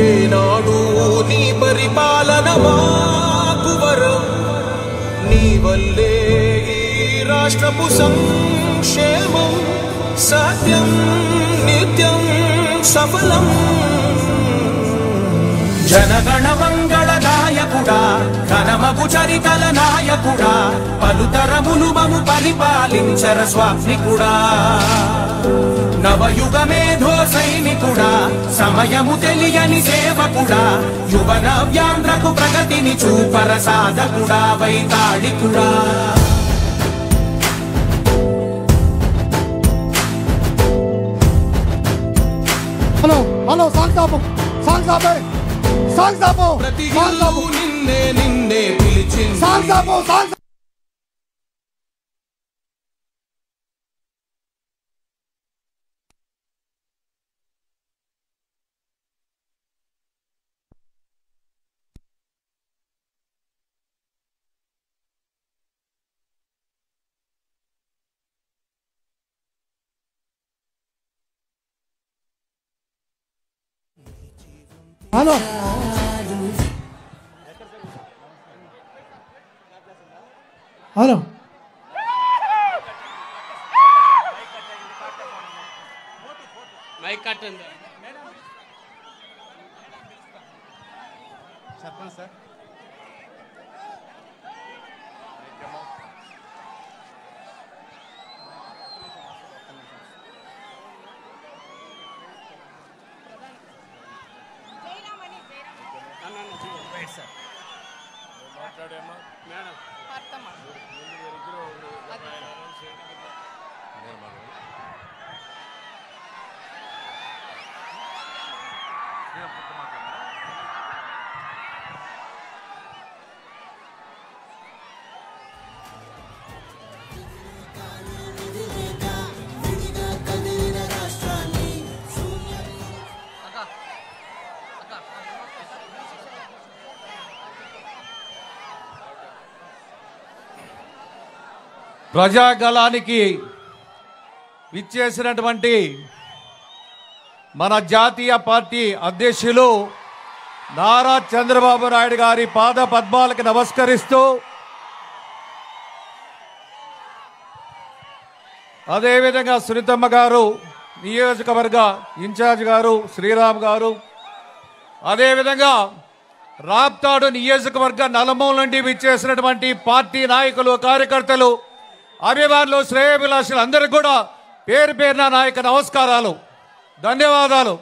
ఏనాడు నీ పరిపాలన మాకు వరం, నీ వల్లే ఈ రాష్ట్రపు సంక్షేమం సత్యం నిత్యం సఫలం. జనగణ మంగళ నాయకుడా, ఘనమగు చరితల నాయకుడా, పలుతరములు మము పరిపాలించర స్వామికుడా. నవయుగ మేధో సైనికుడా, సమయము తెలియని సేవకుడా, యువన వ్యాంధ్రకు ప్రగతిని చూపర సాధకుడా, వైతాళికుడా. హలో హలో సాంగ్సాపు సాంగ్సాపు సాంగ్సాపు సాంగ్సాపు నిన్నే నిన్నే పిలిచింది సాంగ్సాపు సాంగ్. హలో హలో మైక్ కట్టండి చెప్పండి సార్. ప్రజాగళానికి విచ్చేసినటువంటి మన జాతీయ పార్టీ అధ్యక్షులు నారా చంద్రబాబు నాయుడు గారి పాద పద్మాలకు నమస్కరిస్తూ, అదేవిధంగా సునీతమ్మ గారు, నియోజకవర్గ ఇన్ఛార్జ్ గారు శ్రీరామ్ గారు, అదేవిధంగా రాప్తాడు నియోజకవర్గ నలుమూల నుండి విచ్చేసినటువంటి పార్టీ నాయకులు, కార్యకర్తలు, అభిమానులు, శ్రేయోభిలాషులు అందరికీ కూడా పేరు పేరున నాయక నమస్కారాలు, ధన్యవాదాలు.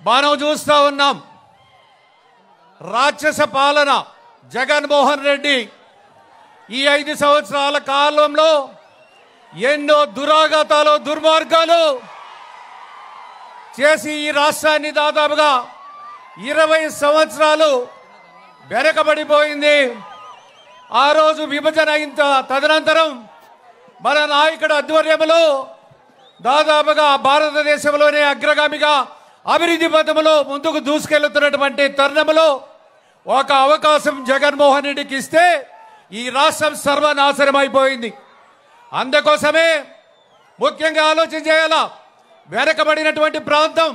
మనం చూస్తూ ఉన్నాం రాక్షస పాలన. జగన్మోహన్ రెడ్డి ఈ 5 సంవత్సరాల కాలంలో ఎన్నో దురాఘాతాలు, దుర్మార్గాలు చేసి ఈ రాష్ట్రాన్ని దాదాపుగా 20 సంవత్సరాలు వెనకబడిపోయింది. ఆ రోజు విభజన అయిన తదనంతరం మన నాయకుడు ఆధ్వర్యంలో దాదాపుగా భారతదేశంలోనే అగ్రగామిగా అభివృద్ధి పథంలో ముందుకు దూసుకెళ్తున్నటువంటి తరుణంలో ఒక అవకాశం జగన్మోహన్ రెడ్డికి ఇస్తే ఈ రాష్ట్రం సర్వనాశనం అయిపోయింది. అందుకోసమే ముఖ్యంగా ఆలోచన చేయాలా. వెనకబడినటువంటి ప్రాంతం,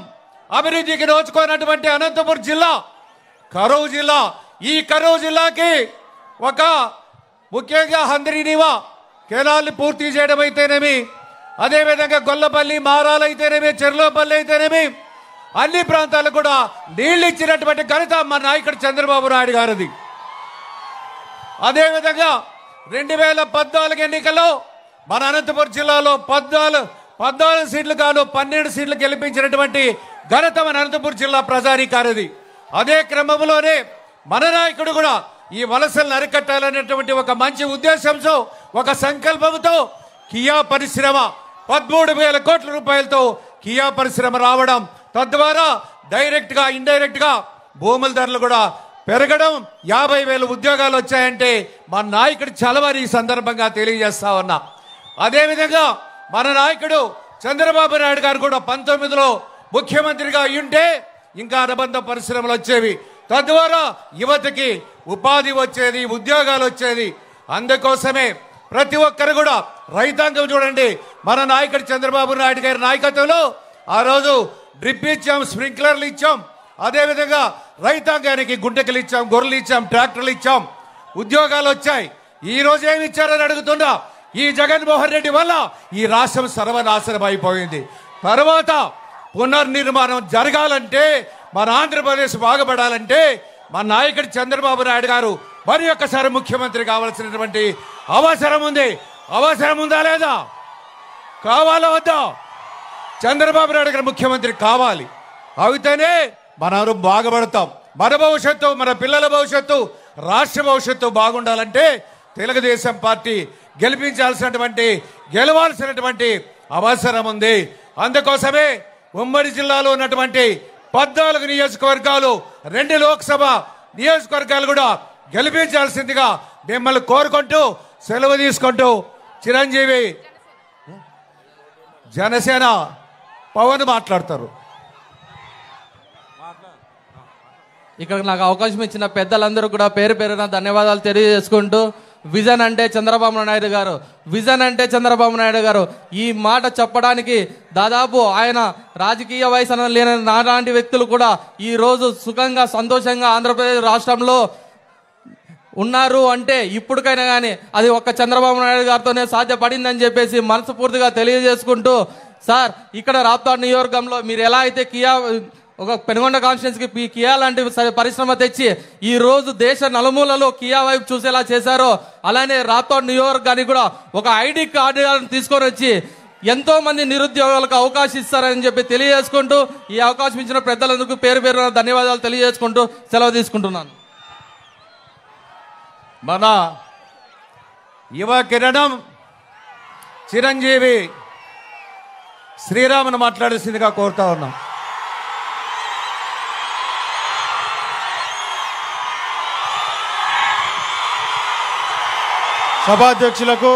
అభివృద్ధికి నోచుకున్నటువంటి అనంతపురం జిల్లా కరూరు జిల్లా. ఈ కరూరు జిల్లాకి ఒక ముఖ్యంగా హంద్రీనివా కెనాల్ని పూర్తి చేయడం అయితేనేమి, అదేవిధంగా గొల్లపల్లి, మారాలు అయితేనేమి, చెర్లోపల్లి అయితేనేమి, అన్ని ప్రాంతాలకు కూడా నీళ్లు ఇచ్చినటువంటి ఘనత మా నాయకుడు చంద్రబాబు నాయుడు గారిది. అదేవిధంగా 2014 ఎన్నికల్లో మన అనంతపురం జిల్లాలో 14 సీట్లు కాను 12 సీట్లు గెలిపించినటువంటి ఘనత మన అనంతపురం జిల్లా ప్రజానీకారిది. అదే క్రమంలోనే మన నాయకుడు కూడా ఈ వలసలను అరికట్టాలనేటువంటి ఒక మంచి ఉద్దేశంతో, ఒక సంకల్పంతో కియా పరిశ్రమ 13,000 కోట్ల రూపాయలతో కియా పరిశ్రమ రావడం, తద్వారా డైరెక్ట్గా ఇండైరెక్ట్గా భూముల ధరలు కూడా పెరగడం, 50,000 ఉద్యోగాలు వచ్చాయంటే మన నాయకుడు చలవని ఈ సందర్భంగా తెలియజేస్తా ఉన్నా. అదేవిధంగా మన నాయకుడు చంద్రబాబు నాయుడు గారు కూడా 19లో ముఖ్యమంత్రిగా ఉంటే ఇంకా అనుబంధ పరిశ్రమలు వచ్చేవి, తద్వారా యువతకి ఉపాధి వచ్చేది, ఉద్యోగాలు వచ్చేది. అందుకోసమే ప్రతి ఒక్కరు కూడా రైతాంగం చూడండి, మన నాయకుడు చంద్రబాబు నాయుడు గారి నాయకత్వంలో ఆ రోజు డ్రిప్ ఇచ్చాం, స్ప్రింక్లర్లు ఇచ్చాం, అదేవిధంగా రైతాంగానికి గుంటకలు ఇచ్చాం, గొర్రెలు ఇచ్చాం, ట్రాక్టర్లు ఇచ్చాం, ఉద్యోగాలు వచ్చాయి. ఈ రోజు ఏమి ఇచ్చారని అడుగుతున్నా. ఈ జగన్మోహన్ రెడ్డి వల్ల ఈ రాష్ట్రం సర్వనాశనం అయిపోయింది. తర్వాత పునర్నిర్మాణం జరగాలంటే, మన ఆంధ్రప్రదేశ్ బాగుపడాలంటే మన నాయకుడు చంద్రబాబు నాయుడు గారు మరి ఒక్కసారి ముఖ్యమంత్రి కావాల్సినటువంటి అవసరం ఉంది. అవసరం ఉందా లేదా? కావాలా వద్దా? చంద్రబాబు నాయుడు గారు ముఖ్యమంత్రి కావాలి. అయితేనే మనం బాగుపడతాం. మన భవిష్యత్తు, మన పిల్లల భవిష్యత్తు, రాష్ట్ర భవిష్యత్తు బాగుండాలంటే తెలుగుదేశం పార్టీ గెలవాల్సినటువంటి అవసరం ఉంది. అందుకోసమే ఉమ్మడి జిల్లాలో ఉన్నటువంటి 14 నియోజకవర్గాలు, 2 లోక్సభ నియోజకవర్గాలు కూడా గెలిపించాల్సిందిగా మిమ్మల్ని కోరుకుంటూ సెలవు తీసుకుంటూ చిరంజీవి జనసేన పవన్ మాట్లాడతారు. ఇక్కడ నాకు అవకాశం ఇచ్చిన పెద్దలందరూ కూడా పేరు పేరున ధన్యవాదాలు తెలియజేసుకుంటూ, విజన్ అంటే చంద్రబాబు నాయుడు గారు, విజన్ అంటే చంద్రబాబు నాయుడు గారు. ఈ మాట చెప్పడానికి దాదాపు ఆయన రాజకీయ వయసు లేని నాలాంటి వ్యక్తులు కూడా ఈ రోజు సుఖంగా సంతోషంగా ఆంధ్రప్రదేశ్ రాష్ట్రంలో ఉన్నారు అంటే ఇప్పటికైనా కానీ అది ఒక్క చంద్రబాబు నాయుడు గారితోనే సాధ్యపడిందని చెప్పేసి మనస్ఫూర్తిగా తెలియజేసుకుంటూ, సార్ ఇక్కడ రాప్తాడు నియోజకవర్గంలో మీరు ఎలా అయితే ఒక పెనుగొండ కాన్స్టిట్యున్సీకి కియా లాంటి పరిశ్రమ తెచ్చి ఈ రోజు దేశ నలుమూలలో కియా వైపు చూసేలా చేశారో, అలానే రాప్తాడు నియోజకవర్గానికి కూడా ఒక ఐడి కార్డు తీసుకొని వచ్చి ఎంతో మంది నిరుద్యోగులకు అవకాశం ఇస్తారని చెప్పి తెలియజేసుకుంటూ, ఈ అవకాశం ఇచ్చిన పెద్దలందుకు పేరు పేరు ధన్యవాదాలు తెలియజేసుకుంటూ సెలవు తీసుకుంటున్నాను. మన యువ కిరణం చిరంజీవి శ్రీరామును మాట్లాడాల్సిందిగా కోరుతా ఉన్నాం. సభాధ్యక్షులకు,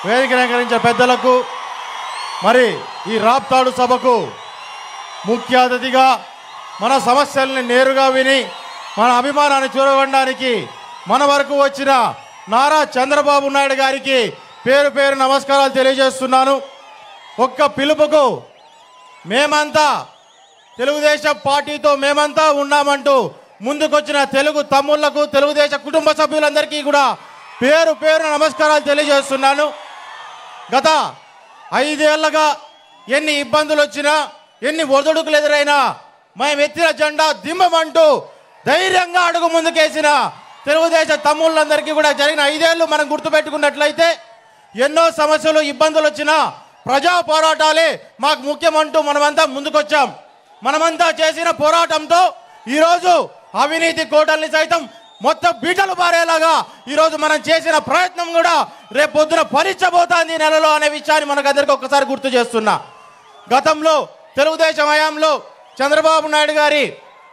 వేదిక అలంకరించిన పెద్దలకు, మరి ఈ రాప్తాడు సభకు ముఖ్య అతిథిగా మన సమస్యల్ని నేరుగా విని మన అభిమానాన్ని చూరగొనడానికి మన వరకు వచ్చిన నారా చంద్రబాబు నాయుడు గారికి పేరు పేరు నమస్కారాలు తెలియజేస్తున్నాను. ఒక్క పిలుపుకు మేమంతా తెలుగుదేశం పార్టీతో మేమంతా ఉన్నామంటూ ముందుకొచ్చిన తెలుగు తమ్ముళ్లకు, తెలుగుదేశం కుటుంబ సభ్యులందరికీ కూడా పేరు పేరు నమస్కారాలు తెలియజేస్తున్నాను. గత 5 ఏళ్లుగా ఎన్ని ఇబ్బందులు వచ్చినా, ఎన్ని ఒడిదుడుకులు ఎదురైనా మేము ఎత్తిన జెండా దిమ్మమంటూ ధైర్యంగా అడుగు ముందుకేసిన తెలుగుదేశం తమ్ముళ్ళందరికీ కూడా జరిగిన 5 ఏళ్ళు మనం గుర్తుపెట్టుకున్నట్లయితే ఎన్నో సమస్యలు, ఇబ్బందులు వచ్చినా ప్రజా పోరాటాలే మాకు ముఖ్యమంటూ మనమంతా ముందుకొచ్చాం. మనమంతా చేసిన పోరాటంతో ఈరోజు అవినీతి కోటల్ని సైతం మొత్తం బీటలు పారేలాగా ఈరోజు మనం చేసిన ప్రయత్నం కూడా రేపు పొద్దున ఫలించబోతోంది నెలలో అనే విషయాన్ని మనకు అందరికీ ఒక్కసారి గుర్తు చేస్తున్నా. గతంలో తెలుగుదేశం హయాంలో చంద్రబాబు నాయుడు గారి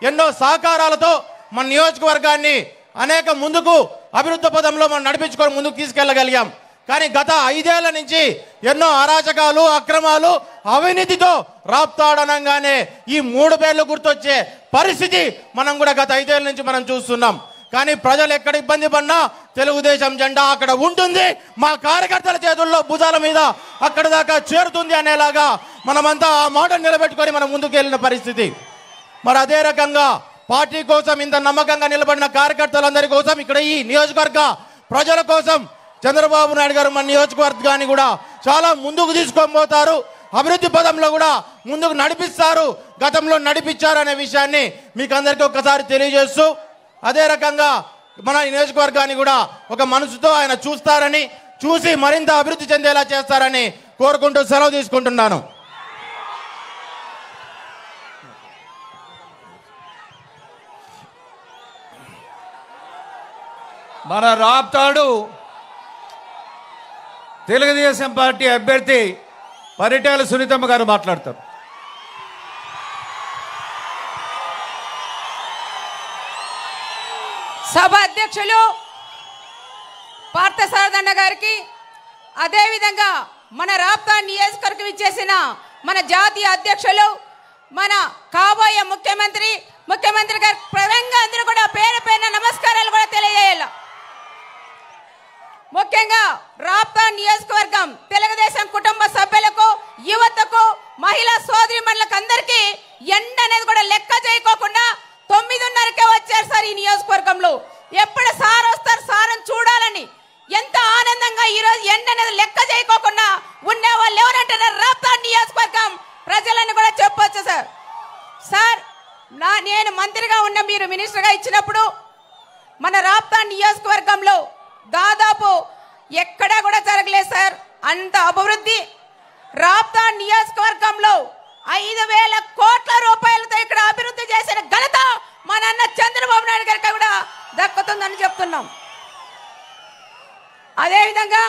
ఎన్నో సహకారాలతో మన నియోజకవర్గాన్ని అనేక ముందుకు అభివృద్ధి పదంలో మనం నడిపించుకొని ముందుకు తీసుకెళ్లగలిగాం. కానీ గత 5 ఏళ్ల నుంచి ఎన్నో అరాచకాలు, అక్రమాలు, అవినీతితో రాప్తాడనంగానే ఈ 3 పేర్లు గుర్తొచ్చే పరిస్థితి మనం కూడా గత 5 ఏళ్ల నుంచి మనం చూస్తున్నాం. కానీ ప్రజలు ఎక్కడ ఇబ్బంది పడినా తెలుగుదేశం జెండా అక్కడ ఉంటుంది, మా కార్యకర్తల చేతుల్లో భుజాల మీద అక్కడ దాకా చేరుతుంది అనేలాగా మనమంతా ఆ మాట నిలబెట్టుకొని మనం ముందుకు వెళ్ళిన పరిస్థితి. మరి అదే రకంగా పార్టీ కోసం ఇంత నమ్మకంగా నిలబడిన కార్యకర్తలందరి కోసం, ఇక్కడ ఈ నియోజకవర్గ ప్రజల కోసం చంద్రబాబు నాయుడు గారు మన నియోజకవర్గాన్ని కూడా చాలా ముందుకు తీసుకొని పోతారు, అభివృద్ధి పదంలో కూడా ముందుకు నడిపిస్తారు, గతంలో నడిపించారు అనే విషయాన్ని మీకు అందరికీ ఒక్కసారి తెలియజేస్తూ, అదే రకంగా మన నియోజకవర్గాన్ని కూడా ఒక మనసుతో ఆయన చూస్తారని, చూసి మరింత అభివృద్ధి చెందేలా చేస్తారని కోరుకుంటూ సెలవు తీసుకుంటున్నాను. మన రాప్తాడు తెలుగుదేశం పార్టీ అభ్యర్థి పరిటాల సునీతమ్మ గారు మాట్లాడతారు. సభ అధ్యక్షులు పార్థసారథన్న గారికి, అదేవిధంగా మన రాప్తాడు నియోజకవర్గం ఇచ్చేసిన మన జాతీయ అధ్యక్షులు, మన కాబోయే ముఖ్యమంత్రి గారి ప్రధానంగా అందరూ కూడా పేరు పేరున నమస్కారాలు కూడా తెలియజేయాలి. ముఖ్యంగా రాప్తాడు నియోజకవర్గం తెలుగుదేశం కుటుంబ సభ్యులకు, యువతకు, మహిళా సోదరిమణులకు అందరికీ చేయకోకుండా 9:30కే వచ్చారు సార్ ఈ నియోజకవర్గంలో. ఎప్పుడు సార్ వస్తారు సార్ చూడాలని ఎంత ఆనందంగా ఈ రోజు ఎండనేది లెక్క చేయకోకుండా ఉండే వాళ్ళు ఎవరంటే రాప్తాడు నియోజకవర్గం ప్రజలను కూడా చెప్పొచ్చు సార్. సార్ నేను మంత్రిగా ఉన్న మీరు మినిస్టర్గా ఇచ్చినప్పుడు మన రాప్తాడు నియోజకవర్గంలో దాదాపు ఎక్కడా కూడా జరగలేదు సార్ అంత అభివృద్ధి. రాప్తాడు నియోజకవర్గంలో 5,000 కోట్ల రూపాయలతో ఇక్కడ అభివృద్ధి చేసిన ఘనత మన అన్న చంద్రబాబు నాయుడు గారికి కూడా దక్కుతుందని చెప్తున్నాం. అదేవిధంగా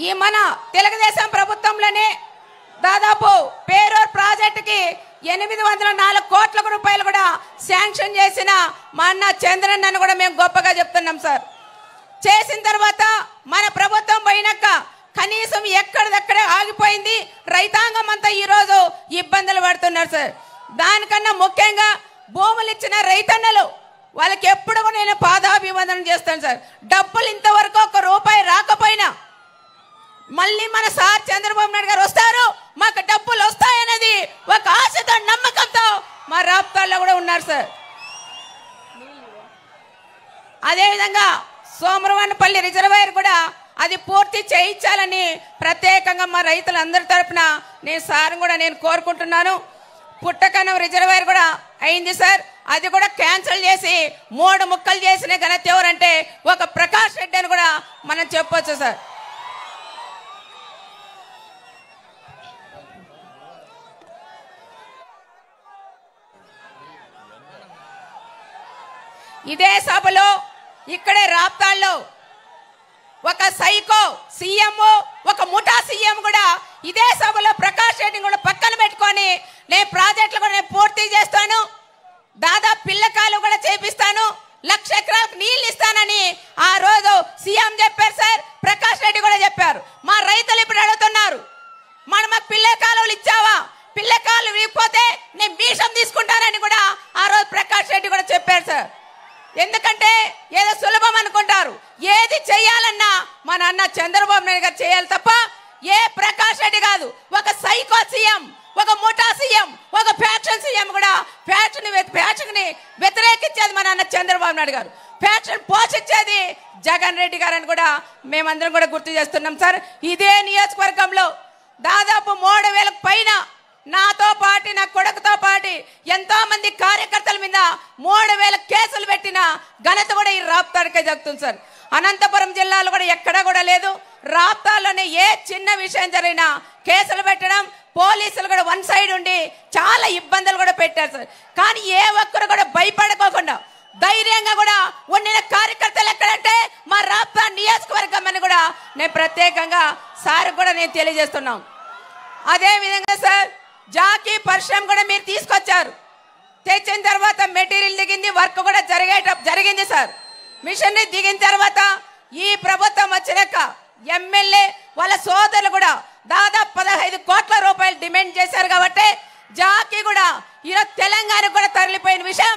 ఈ మన తెలుగుదేశం ప్రభుత్వంలోనే దాదాపు పేరూరు ప్రాజెక్టుకి 804 కోట్ల రూపాయలు కూడా శాంక్షన్ చేసిన మా అన్న చంద్రన్నను కూడా మేము గొప్పగా చెప్తున్నాం సార్. చేసిన తర్వాత మన ప్రభుత్వం పోయినాక కనీసం ఎక్కడిదక్కడే ఆగిపోయింది. రైతాంగం అంతా ఈరోజు ఇబ్బందులు పడుతున్నారు సార్. దానికన్నా ముఖ్యంగా భూములు ఇచ్చిన రైతన్నలు వాళ్ళకి ఎప్పుడు కూడా నేను పాదాభివందనం చేస్తాను సార్. డబ్బులు ఇంతవరకు 1 రూపాయి రాకపోయినా మళ్ళీ మన సార్ చంద్రబాబు నాయుడు గారు వస్తారు, మాకు డబ్బులు వస్తాయనేది ఒక ఆశతో నమ్మకంతో మా రాప్తాల్లో కూడా ఉన్నారు సార్. అదేవిధంగా సోమరవానపల్లి రిజర్వాయర్ కూడా అది పూర్తి చేయించాలని ప్రత్యేకంగా మా రైతులందరి తరఫున నేను సార్ కూడా నేను కోరుకుంటున్నాను. పుట్టకనం రిజర్వాయర్ కూడా అయింది సార్, అది కూడా క్యాన్సిల్ చేసి 3 ముక్కలు చేసిన ఘనత ఎవరంటే ఒక ప్రకాష్ రెడ్డి అని కూడా మనం చెప్పొచ్చు సార్. ఇదే సభలో ఇక్కడే రాప్తాల్లో ఒక సైకో సీఎం ఒక ముఠా సీఎం కూడా ఇదే సభలో ప్రకాష్ రెడ్డిని కూడా పక్కన పెట్టుకొని నేను ప్రాజెక్టులు కూడా నేను పూర్తి చేస్తాను, దాదాపు పిల్లకాయలు కూడా చేపిస్తాను, 1,00,000 ఎకరాలకు నీళ్ళు ఇస్తానని ఆ రోజు సీఎం చెప్పారు సార్. ప్రకాష్ రెడ్డి కూడా చెప్పారు. మా రైతులు ఇప్పుడు అడుగుతున్నారు, మాకు పిల్ల కాలువలు ఇచ్చావా, పిల్ల కాలువలు ఇవ్వకపోతే నేను భీషం తీసుకుంటానని కూడా ఆ రోజు ప్రకాష్ రెడ్డి కూడా చెప్పారు సార్. ఎందుకంటే ఏదో సులభం అనుకుంటారు, ఏది చేయాలన్నా మన అన్న చంద్రబాబు నాయుడు గారు చేయాలి తప్ప ఏ ప్రకాష్ రెడ్డి కాదు. ఒక సైకో సీఎం, ఒక ముఠా సీఎం, ఒక ఫ్యాక్షన్ సీఎం కూడా ఫ్యాక్షన్ ని వ్యతిరేకించేది మన అన్న చంద్రబాబు నాయుడు గారు, ఫ్యాక్షన్ పోషించేది జగన్ రెడ్డి గారు అని కూడా మేమందరం కూడా గుర్తు చేస్తున్నాం సార్. ఇదే నియోజకవర్గంలో దాదాపు 3,000 పైన నాతో పాటు నా కొడుకుతో పాటు ఎంతో మంది కార్యకర్తల మీద 3,000 కేసులు పెట్టిన ఘనత కూడా ఈ రాప్తాడుకే జరుగుతుంది సార్. అనంతపురం జిల్లాలో కూడా ఎక్కడా కూడా లేదు. రాప్తాడులోనే ఏ చిన్న విషయం జరిగినా కేసులు పెట్టడం, పోలీసులు కూడా వన్ సైడ్ ఉండి చాలా ఇబ్బందులు కూడా పెట్టారు సార్. కానీ ఏ ఒక్కరు కూడా భయపడకోకుండా ధైర్యంగా కూడా ఉండిన కార్యకర్తలు ఎక్కడంటే మా రాప్తాడు నియోజకవర్గం అని కూడా నేను ప్రత్యేకంగా సార్ కూడా నేను తెలియజేస్తున్నాం. అదే విధంగా సార్ జాకీ పరిశ్రమ కూడా మీరు తీసుకొచ్చారు. తెచ్చిన తర్వాత మెటీరియల్ దిగింది, వర్క్ కూడా జరిగింది సార్. మిషన్ దిగిన తర్వాత ఈ ప్రభుత్వం వచ్చినాక ఎమ్మెల్యే వాళ్ళ సోదరులు కూడా దాదాపు 15 కోట్ల రూపాయలు డిమాండ్ చేశారు. కాబట్టి జాకీ కూడా ఈరోజు తెలంగాణకు కూడా తరలిపోయిన విషయం,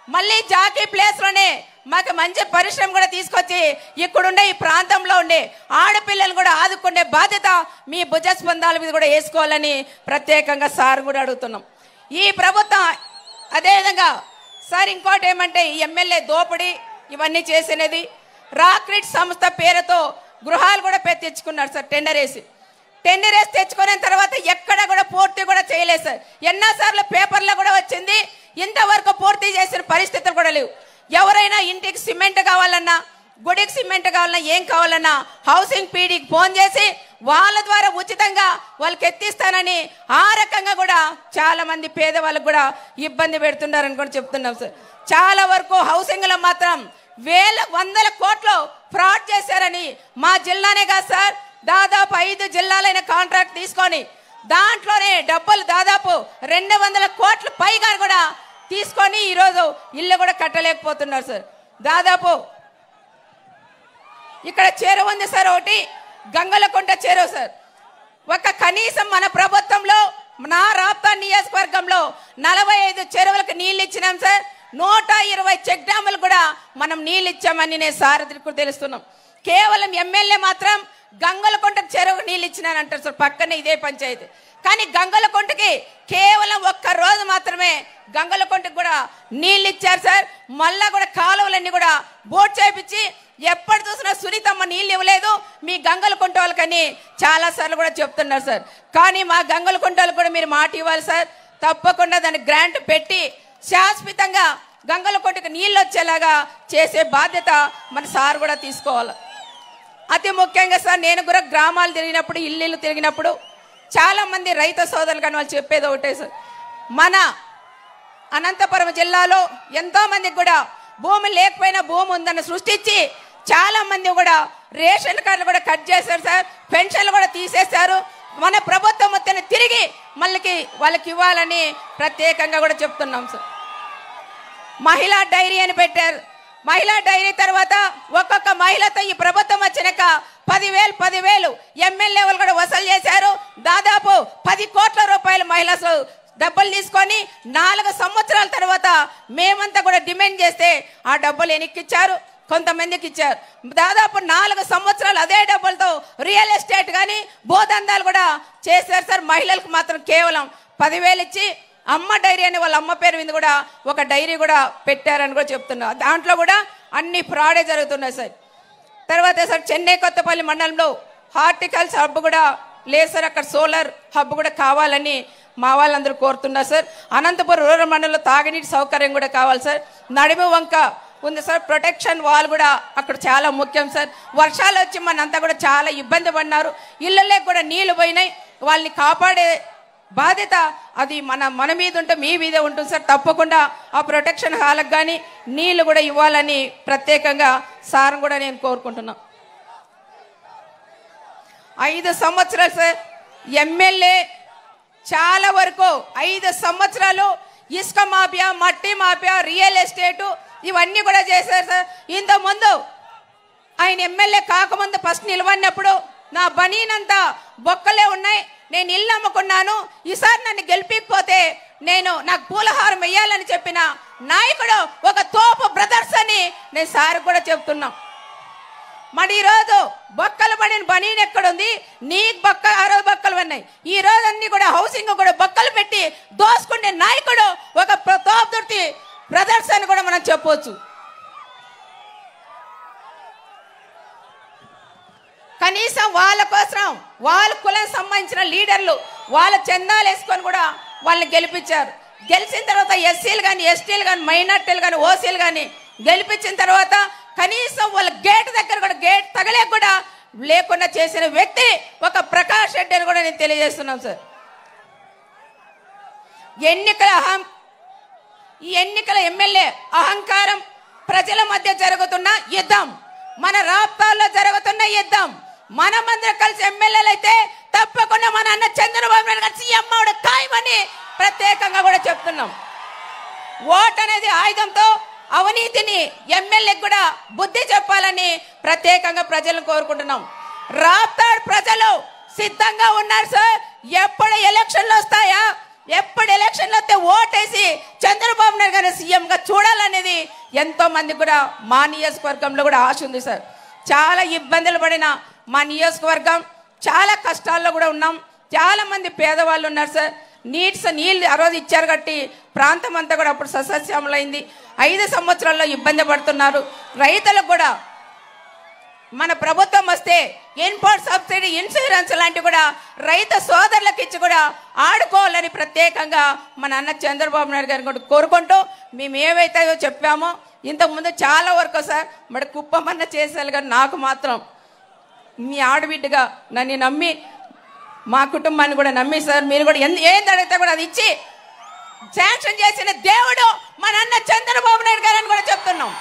మళ్ళీ జాకీ ప్లేస్ లోనే మాకు మంచి పరిశ్రమ కూడా తీసుకొచ్చి ఇక్కడుండే ఈ ప్రాంతంలో ఉండే ఆడపిల్లలు కూడా ఆదుకునే బాధ్యత మీ భుజస్పందాల మీద కూడా వేసుకోవాలని ప్రత్యేకంగా సార్ కూడా అడుగుతున్నాం. ఈ ప్రభుత్వం అదేవిధంగా సార్ ఇంకోటి ఏమంటే ఈ ఎమ్మెల్యే దోపిడీ ఇవన్నీ చేసినది, రాక్రిట్ సంస్థ పేరుతో గృహాలు కూడా తెచ్చుకున్నారు సార్. టెండర్ వేసి తెచ్చుకున్న తర్వాత ఎక్కడ కూడా పూర్తి కూడా చేయలేదు సార్. ఎన్నోసార్లు పేపర్లో కూడా వచ్చింది, ఇంతవరకు పూర్తి చేసిన పరిస్థితులు కూడా లేవు. ఎవరైనా ఇంటికి సిమెంట్ కావాలన్నా, గుడికి సిమెంట్ కావాలన్నా, ఏం కావాలన్నా హౌసింగ్ పీడీకి ఫోన్ చేసి వాళ్ళ ద్వారా ఉచితంగా వాళ్ళకి ఎత్తిస్తానని ఆ రకంగా కూడా చాలా మంది పేదవాళ్ళకు కూడా ఇబ్బంది పెడుతున్నారని కూడా చెప్తున్నాం సార్. చాలా వరకు హౌసింగ్ లో మాత్రం 100 కోట్లు ఫ్రాడ్ చేశారని మా జిల్లానే కాదు సార్, దాదాపు 5 జిల్లాలైన కాంట్రాక్ట్ తీసుకొని దాంట్లోనే డబ్బులు దాదాపు 200 కోట్ల పైగా కూడా తీసుకొని ఈరోజు ఇల్లు కూడా కట్టలేకపోతున్నారు సార్. దాదాపు ఇక్కడ చెరువు ఉంది సార్, ఒకటి గంగలకుంట చెరువు సార్. ఒక కనీసం మన ప్రభుత్వంలో నా రాప్తాడు నియోజకవర్గంలో 45 చెరువులకు నీళ్ళు ఇచ్చినాం సార్. 120 చెక్ డ్యాములు కూడా మనం నీళ్ళు ఇచ్చామని నేను సారథికి తెలుస్తున్నాం. కేవలం ఎమ్మెల్యే మాత్రం గంగలకొండకు చెరువు నీళ్ళు ఇచ్చినానంటారు సార్, పక్కనే ఇదే పంచాయతీ. కానీ గంగలకొండకి కేవలం ఒక్క రోజు మాత్రమే గంగలకొండకు కూడా నీళ్ళు ఇచ్చారు సార్. మళ్ళా కూడా కాలువలన్నీ కూడా బోట్ చేపించి ఎప్పుడు చూసినా సునీతమ్మ నీళ్ళు ఇవ్వలేదు మీ గంగలకొండ వాళ్ళకని చాలా సార్లు కూడా చెప్తున్నారు సార్. కానీ మా గంగలకొండ వాళ్ళకి కూడా మీరు మాట ఇవ్వాలి సార్. తప్పకుండా దాన్ని గ్రాంట్ పెట్టి శాశ్వతంగా గంగలకొండకు నీళ్ళు వచ్చేలాగా చేసే బాధ్యత మన సార్ కూడా తీసుకోవాలి. అతి ముఖ్యంగా సార్, నేను కూడా గ్రామాలు తిరిగినప్పుడు ఇల్లు తిరిగినప్పుడు చాలా మంది రైతు సోదరులు కానీ వాళ్ళు చెప్పేది ఒకటే సార్, మన అనంతపురం జిల్లాలో ఎంతో మందికి కూడా భూమి లేకపోయినా భూమి ఉందని సృష్టించి చాలా మంది కూడా రేషన్ కార్డులు కూడా కట్ చేశారు సార్, పెన్షన్లు కూడా తీసేశారు. మన ప్రభుత్వం మొత్తం తిరిగి మళ్ళీ వాళ్ళకి ఇవ్వాలని ప్రత్యేకంగా కూడా చెప్తున్నాం సార్. మహిళా డైరీ అని పెట్టారు. మహిళా డైరీ తర్వాత ఒక్కొక్క మహిళతో ఈ ప్రభుత్వం వచ్చినాక 10,000 ఎమ్మెల్యే వాళ్ళు కూడా వసూలు చేశారు. దాదాపు 10 కోట్ల రూపాయలు మహిళలు డబ్బులు తీసుకొని 4 సంవత్సరాల తర్వాత మేమంతా కూడా డిమాండ్ చేస్తే ఆ డబ్బులు ఎన్నికిచ్చారు, కొంతమందికి ఇచ్చారు. దాదాపు 4 సంవత్సరాలు అదే డబ్బులతో రియల్ ఎస్టేట్ కానీ భూదందాలు కూడా చేశారు సార్. మహిళలకు మాత్రం కేవలం 10,000 ఇచ్చి అమ్మ డైరీ అని వాళ్ళ అమ్మ పేరు మీద కూడా ఒక డైరీ కూడా పెట్టారని కూడా చెప్తున్నారు. దాంట్లో కూడా అన్ని ఫ్రాడే జరుగుతున్నాయి సార్. తర్వాత సార్ చెన్నై కొత్తపల్లి మండలంలో హార్టికల్చర్ హబ్ కూడా లేదు సార్, అక్కడ సోలార్ హబ్ కూడా కావాలని మా వాళ్ళందరూ కోరుతున్నారు సార్. అనంతపురం రూరల్ మండలంలో తాగునీటి సౌకర్యం కూడా కావాలి సార్. నడిమి వంక ఉంది సార్, ప్రొటెక్షన్ వాల్ కూడా అక్కడ చాలా ముఖ్యం సార్. వర్షాలు వచ్చి మనంతా కూడా చాలా ఇబ్బంది పడినారు, ఇళ్ళలోకి కూడా నీళ్లు పోయినాయి. వాళ్ళని కాపాడే బాధ్యత అది మన మీద ఉంటే మీ మీదే ఉంటుంది సార్. తప్పకుండా ఆ ప్రొటెక్షన్ హాల్కి కానీ నీళ్లు కూడా ఇవ్వాలని ప్రత్యేకంగా సార్ కూడా నేను కోరుకుంటున్నా. 5 సంవత్సరాలు సార్ ఎమ్మెల్యే చాలా వరకు 5 సంవత్సరాలు ఇసుక మాఫియా, మట్టి మాఫియా, రియల్ ఎస్టేటు ఇవన్నీ కూడా చేశారు సార్. ఇంతకుముందు ఆయన ఎమ్మెల్యే కాకముందు ఫస్ట్ నిలవన్నప్పుడు నా బనీనంతా బొక్కలే ఉన్నాయి, నేను ఇల్లు అమ్ముకున్నాను, ఈసారి నన్ను గెలిపిపోతే నాకు పూలహారం వేయాలని చెప్పిన నాయకుడు ఒక తోపు బ్రదర్స్ అని నేను సార్ కూడా చెప్తున్నా. మరి ఈరోజు బొక్కలు పడిన బనీన్ ఎక్కడుంది, నీకు బొక్క 60 బొక్కలు ఉన్నాయి. ఈ రోజు అన్ని కూడా హౌసింగ్ కూడా బొక్కలు పెట్టి దోసుకునే నాయకుడు ఒక తోపు బ్రదర్స్ అని కూడా మనం చెప్పవచ్చు. కనీసం వాళ్ళ కోసం వాళ్ళ కులం సంబంధించిన లీడర్లు వాళ్ళ చందాలు వేసుకొని కూడా వాళ్ళని గెలిపించారు. గెలిచిన తర్వాత ఎస్సీలు కానీ, ఎస్టీలు కానీ, మైనార్టీలు కానీ, ఓసీలు కానీ గెలిపించిన తర్వాత కనీసం వాళ్ళ గేట్ దగ్గర కూడా గేట్ తగలే కూడా లేకుండా చేసిన వ్యక్తి ఒక ప్రకాష్ రెడ్డి అని కూడా నేను తెలియజేస్తున్నాను సార్. ఈ ఎన్నికల ఎమ్మెల్యే అహంకారం, ప్రజల మధ్య జరుగుతున్న యుద్ధం, మన రాష్ట్రాల్లో జరుగుతున్న యుద్ధం, మనమందరం కలిసి ఎమ్మెల్యేలు అయితే తప్పకుండా మన అన్న చంద్రబాబు నాయుడు గారు సీఎం అవడం ఖాయమని ప్రత్యేకంగా కూడా చెప్తున్నాం. ఓట్ అనేది ఆయుధంతో అవినీతిని ఎమ్మెల్యేకి కూడా బుద్ధి చెప్పాలని ప్రత్యేకంగా ప్రజలను కోరుకుంటున్నాం. రాప్తాడు ప్రజలు సిద్ధంగా ఉన్నారు సార్. ఎప్పుడు ఎలక్షన్లు వస్తాయా, ఎప్పుడు ఎలక్షన్లు వస్తే ఓటేసి చంద్రబాబు నాయుడు గారిని సీఎంగా చూడాలనేది ఎంతో మంది కూడా మా నియోజకవర్గంలో కూడా ఆశ ఉంది సార్. చాలా ఇబ్బందులు పడిన మా నియోజకవర్గం, చాలా కష్టాల్లో కూడా ఉన్నాం. చాలా మంది పేదవాళ్ళు ఉన్నారు సార్. నీళ్ళు ఆ రోజు ఇచ్చారు కట్టి ప్రాంతం అంతా కూడా అప్పుడు సస్యశ్యామలైంది. 5 సంవత్సరాల్లో ఇబ్బంది పడుతున్నారు. రైతులకు కూడా మన ప్రభుత్వం వస్తే ఇన్పుట్ సబ్సిడీ, ఇన్సూరెన్స్ లాంటివి కూడా రైతు సోదరులకు ఇచ్చి కూడా ఆడుకోవాలని ప్రత్యేకంగా మన అన్న చంద్రబాబు నాయుడు గారిని కూడా కోరుకుంటూ మేము ఏవైతే చెప్పామో ఇంతకుముందు చాలా వరకు సార్ మరి కుప్పమన్న చేసేయాలి. కానీ నాకు మాత్రం మీ ఆడబిడ్డగా నన్ను నమ్మి మా కుటుంబాన్ని కూడా నమ్మి సార్ మీరు కూడా ఏం అడిగితే కూడా అది ఇచ్చి శాంక్షన్ చేసిన దేవుడు మన అన్న చంద్రబాబు నాయుడు గారు అని కూడా చెప్తున్నాం.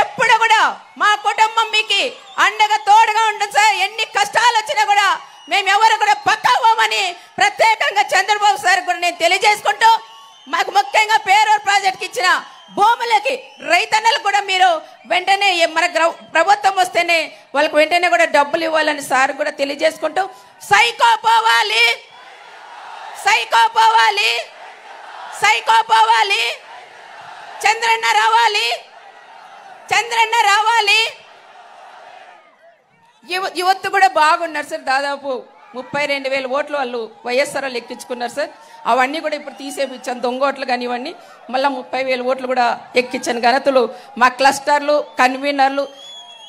ఎప్పుడు కూడా మా కుటుంబం మీకు అండగా తోడుగా ఉంటుంది సార్. ఎన్ని కష్టాలు వచ్చినా కూడా మేము ఎవరు కూడా పక్కవమని ప్రత్యేకంగా చంద్రబాబు సార్ కూడా నేను తెలియజేసుకుంటూ మాకు ముఖ్యంగా పేరూరు ప్రాజెక్ట్కి ఇచ్చిన భూములకి రైతన్నలకు కూడా మీరు వెంటనే మన ప్రభుత్వం వస్తేనే వాళ్ళకి వెంటనే కూడా డబ్బులు ఇవ్వాలని సార్ కూడా తెలియజేసుకుంటూ సైకో పోవాలి, సైకో పోవాలి, సైకో పోవాలి, చంద్రన్న రావాలి, చంద్రన్న రావాలి. యువత్ కూడా బాగున్నారు సార్. దాదాపు 32,000 ఓట్లు వాళ్ళు వైఎస్ఆర్ వాళ్ళు ఎక్కించుకున్నారు సార్. అవన్నీ కూడా ఇప్పుడు తీసేపించాను, దొంగ ఓట్లు కానీ ఇవన్నీ. మళ్ళీ 30,000 ఓట్లు కూడా ఎక్కించాను. ఘనతలు మా క్లస్టర్లు, కన్వీనర్లు,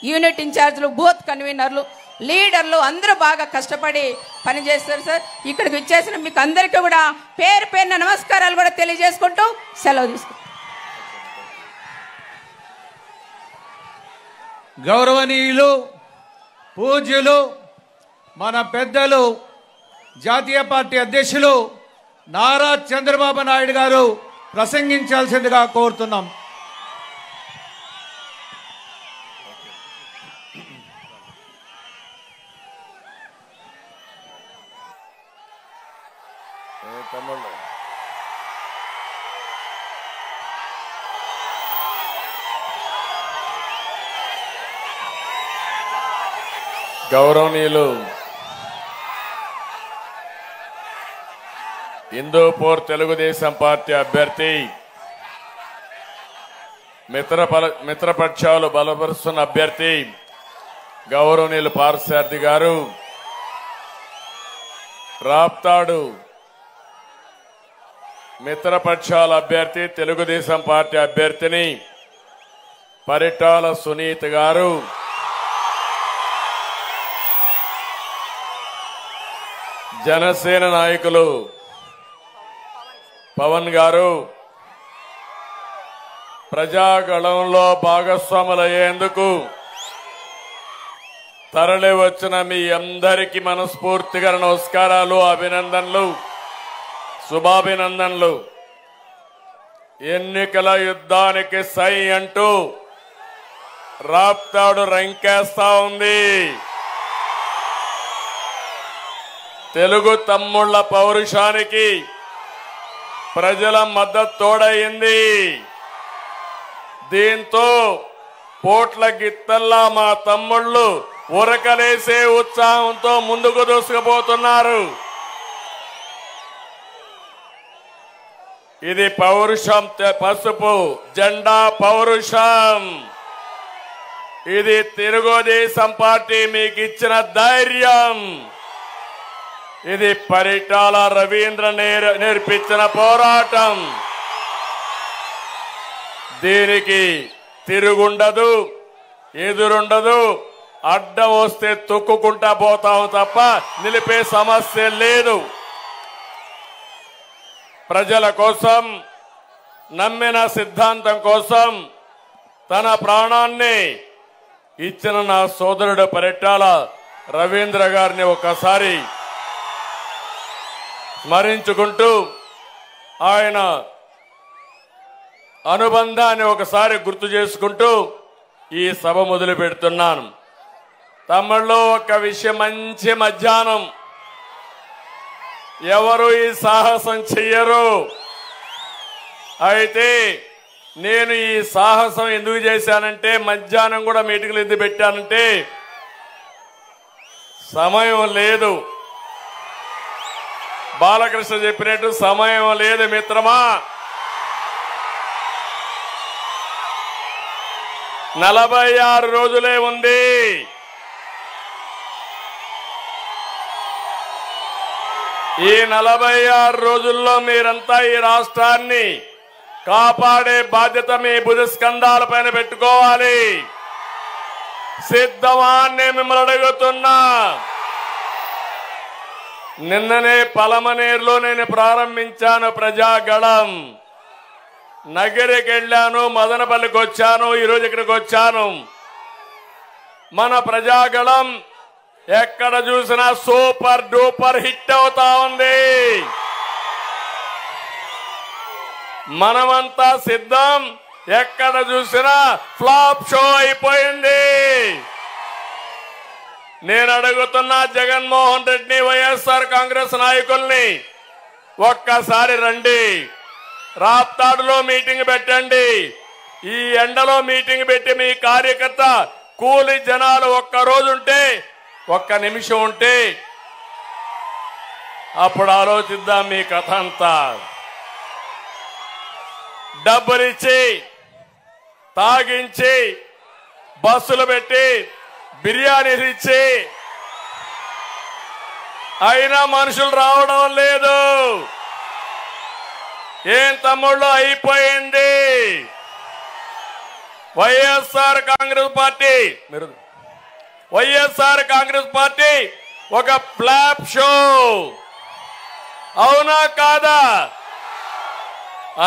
యూనిట్ ఇన్ఛార్జ్లు, బూత్ కన్వీనర్లు, లీడర్లు అందరూ బాగా కష్టపడి పనిచేస్తారు సార్. ఇక్కడికి వచ్చేసిన మీకు అందరికీ కూడా పేరు పేరున నమస్కారాలు కూడా తెలియజేసుకుంటూ సెలవు తీసుకుంటాం. గౌరవనీయులు, పూజ్యులు, మన పెద్దలు, జాతీయ పార్టీ అధ్యక్షులు నారా చంద్రబాబు నాయుడు గారు ప్రసంగించాల్సిందిగా కోరుతున్నాం. గౌరవనీయులు హిందూపూర్ తెలుగుదేశం పార్టీ అభ్యర్థి మిత్రపక్షాలు బలపరుస్తున్న అభ్యర్థి గౌరవనీయులు పార్థసారథి గారు, రాప్తాడు మిత్రపక్షాల అభ్యర్థి తెలుగుదేశం పార్టీ అభ్యర్థిని పరిటాల సునీత్ గారు, జనసేన నాయకులు పవన్ గారు, ప్రజాగళంలో భాగస్వాములయ్యేందుకు తరలి వచ్చిన మీ అందరికీ మనస్ఫూర్తిగా నమస్కారాలు, అభినందనలు, శుభాభినందనలు. ఎన్నికల యుద్ధానికి సై అంటూ రాప్తాడు రంకేస్తా ఉంది. తెలుగు తమ్ముళ్ల పౌరుషానికి ప్రజల మద్దతు తోడయింది. దీంతో పోట్ల గిత్తల్లా మా తమ్ముళ్ళు ఉరకలేసే ఉత్సాహంతో ముందుకు దూసుకుపోతున్నారు. ఇది పౌరుషం, పసుపు జెండా పౌరుషం. ఇది తెలుగుదేశం పార్టీ మీకు ఇచ్చిన ధైర్యం. ఇది పరిటాల రవీంద్ర నేర్పించిన పోరాటం. దీనికి తిరుగుండదు, ఎదురుండదు. అడ్డం వస్తే తొక్కుకుంటా పోతాం తప్ప నిలిపే సమస్య లేదు. ప్రజల కోసం, నమ్మిన సిద్ధాంతం కోసం తన ప్రాణాన్ని ఇచ్చిన నా సోదరుడు పరిటాల రవీంద్ర గారిని ఒకసారి స్మరించుకుంటూ ఆయన అనుబంధాన్ని ఒకసారి గుర్తు చేసుకుంటూ ఈ సభ మొదలు పెడుతున్నాను. తమ్ముళ్ళు, ఒక విషయం, మంచి మధ్యాహ్నం ఎవరు ఈ సాహసం చెయ్యరు. అయితే నేను ఈ సాహసం ఎందుకు చేశానంటే, మధ్యాహ్నం కూడా మీటింగ్లు ఎందుకు పెట్టానంటే సమయం లేదు. బాలకృష్ణ చెప్పినట్టు సమయం లేదు మిత్రమా. 46 రోజులే ఉంది. ఈ 46 రోజుల్లో మీరంతా ఈ రాష్ట్రాన్ని కాపాడే బాధ్యత మీ భుజస్కంధాల పైన పెట్టుకోవాలి. సిద్ధమా అని మిమ్మల్ని అడుగుతున్నా. నిన్ననే పలమనేరులో నేను ప్రారంభించాను ప్రజాగళం. నగరికి వెళ్ళాను, మదనపల్లికి వచ్చాను, ఈరోజు ఇక్కడికి వచ్చాను. మన ప్రజాగళం ఎక్కడ చూసినా సూపర్ డూపర్ హిట్ అవుతా ఉంది. మనమంతా సిద్ధం. ఎక్కడ చూసినా ఫ్లాప్ షో అయిపోయింది. నేను అడుగుతున్నా జగన్మోహన్ రెడ్డిని, వైఎస్ఆర్ కాంగ్రెస్ నాయకుల్ని, ఒక్కసారి రండి, రాప్తాడులో మీటింగ్ పెట్టండి. ఈ ఎండలో మీటింగ్ పెట్టి మీ కార్యకర్త కూలి జనాలు ఒక్కరోజు ఉంటే, ఒక్క నిమిషం ఉంటే అప్పుడు ఆలోచిద్దాం మీ కథ అంతా. డబ్బులిచ్చి, తాగించి, బస్సులు పెట్టి బిర్యానీలు ఇచ్చి అయినా మనుషులు రావడం లేదు. ఏం తమ్ముళ్ళు అయిపోయింది. వైఎస్ఆర్ కాంగ్రెస్ పార్టీ ఒక ఫ్లాప్ షో, అవునా కాదా?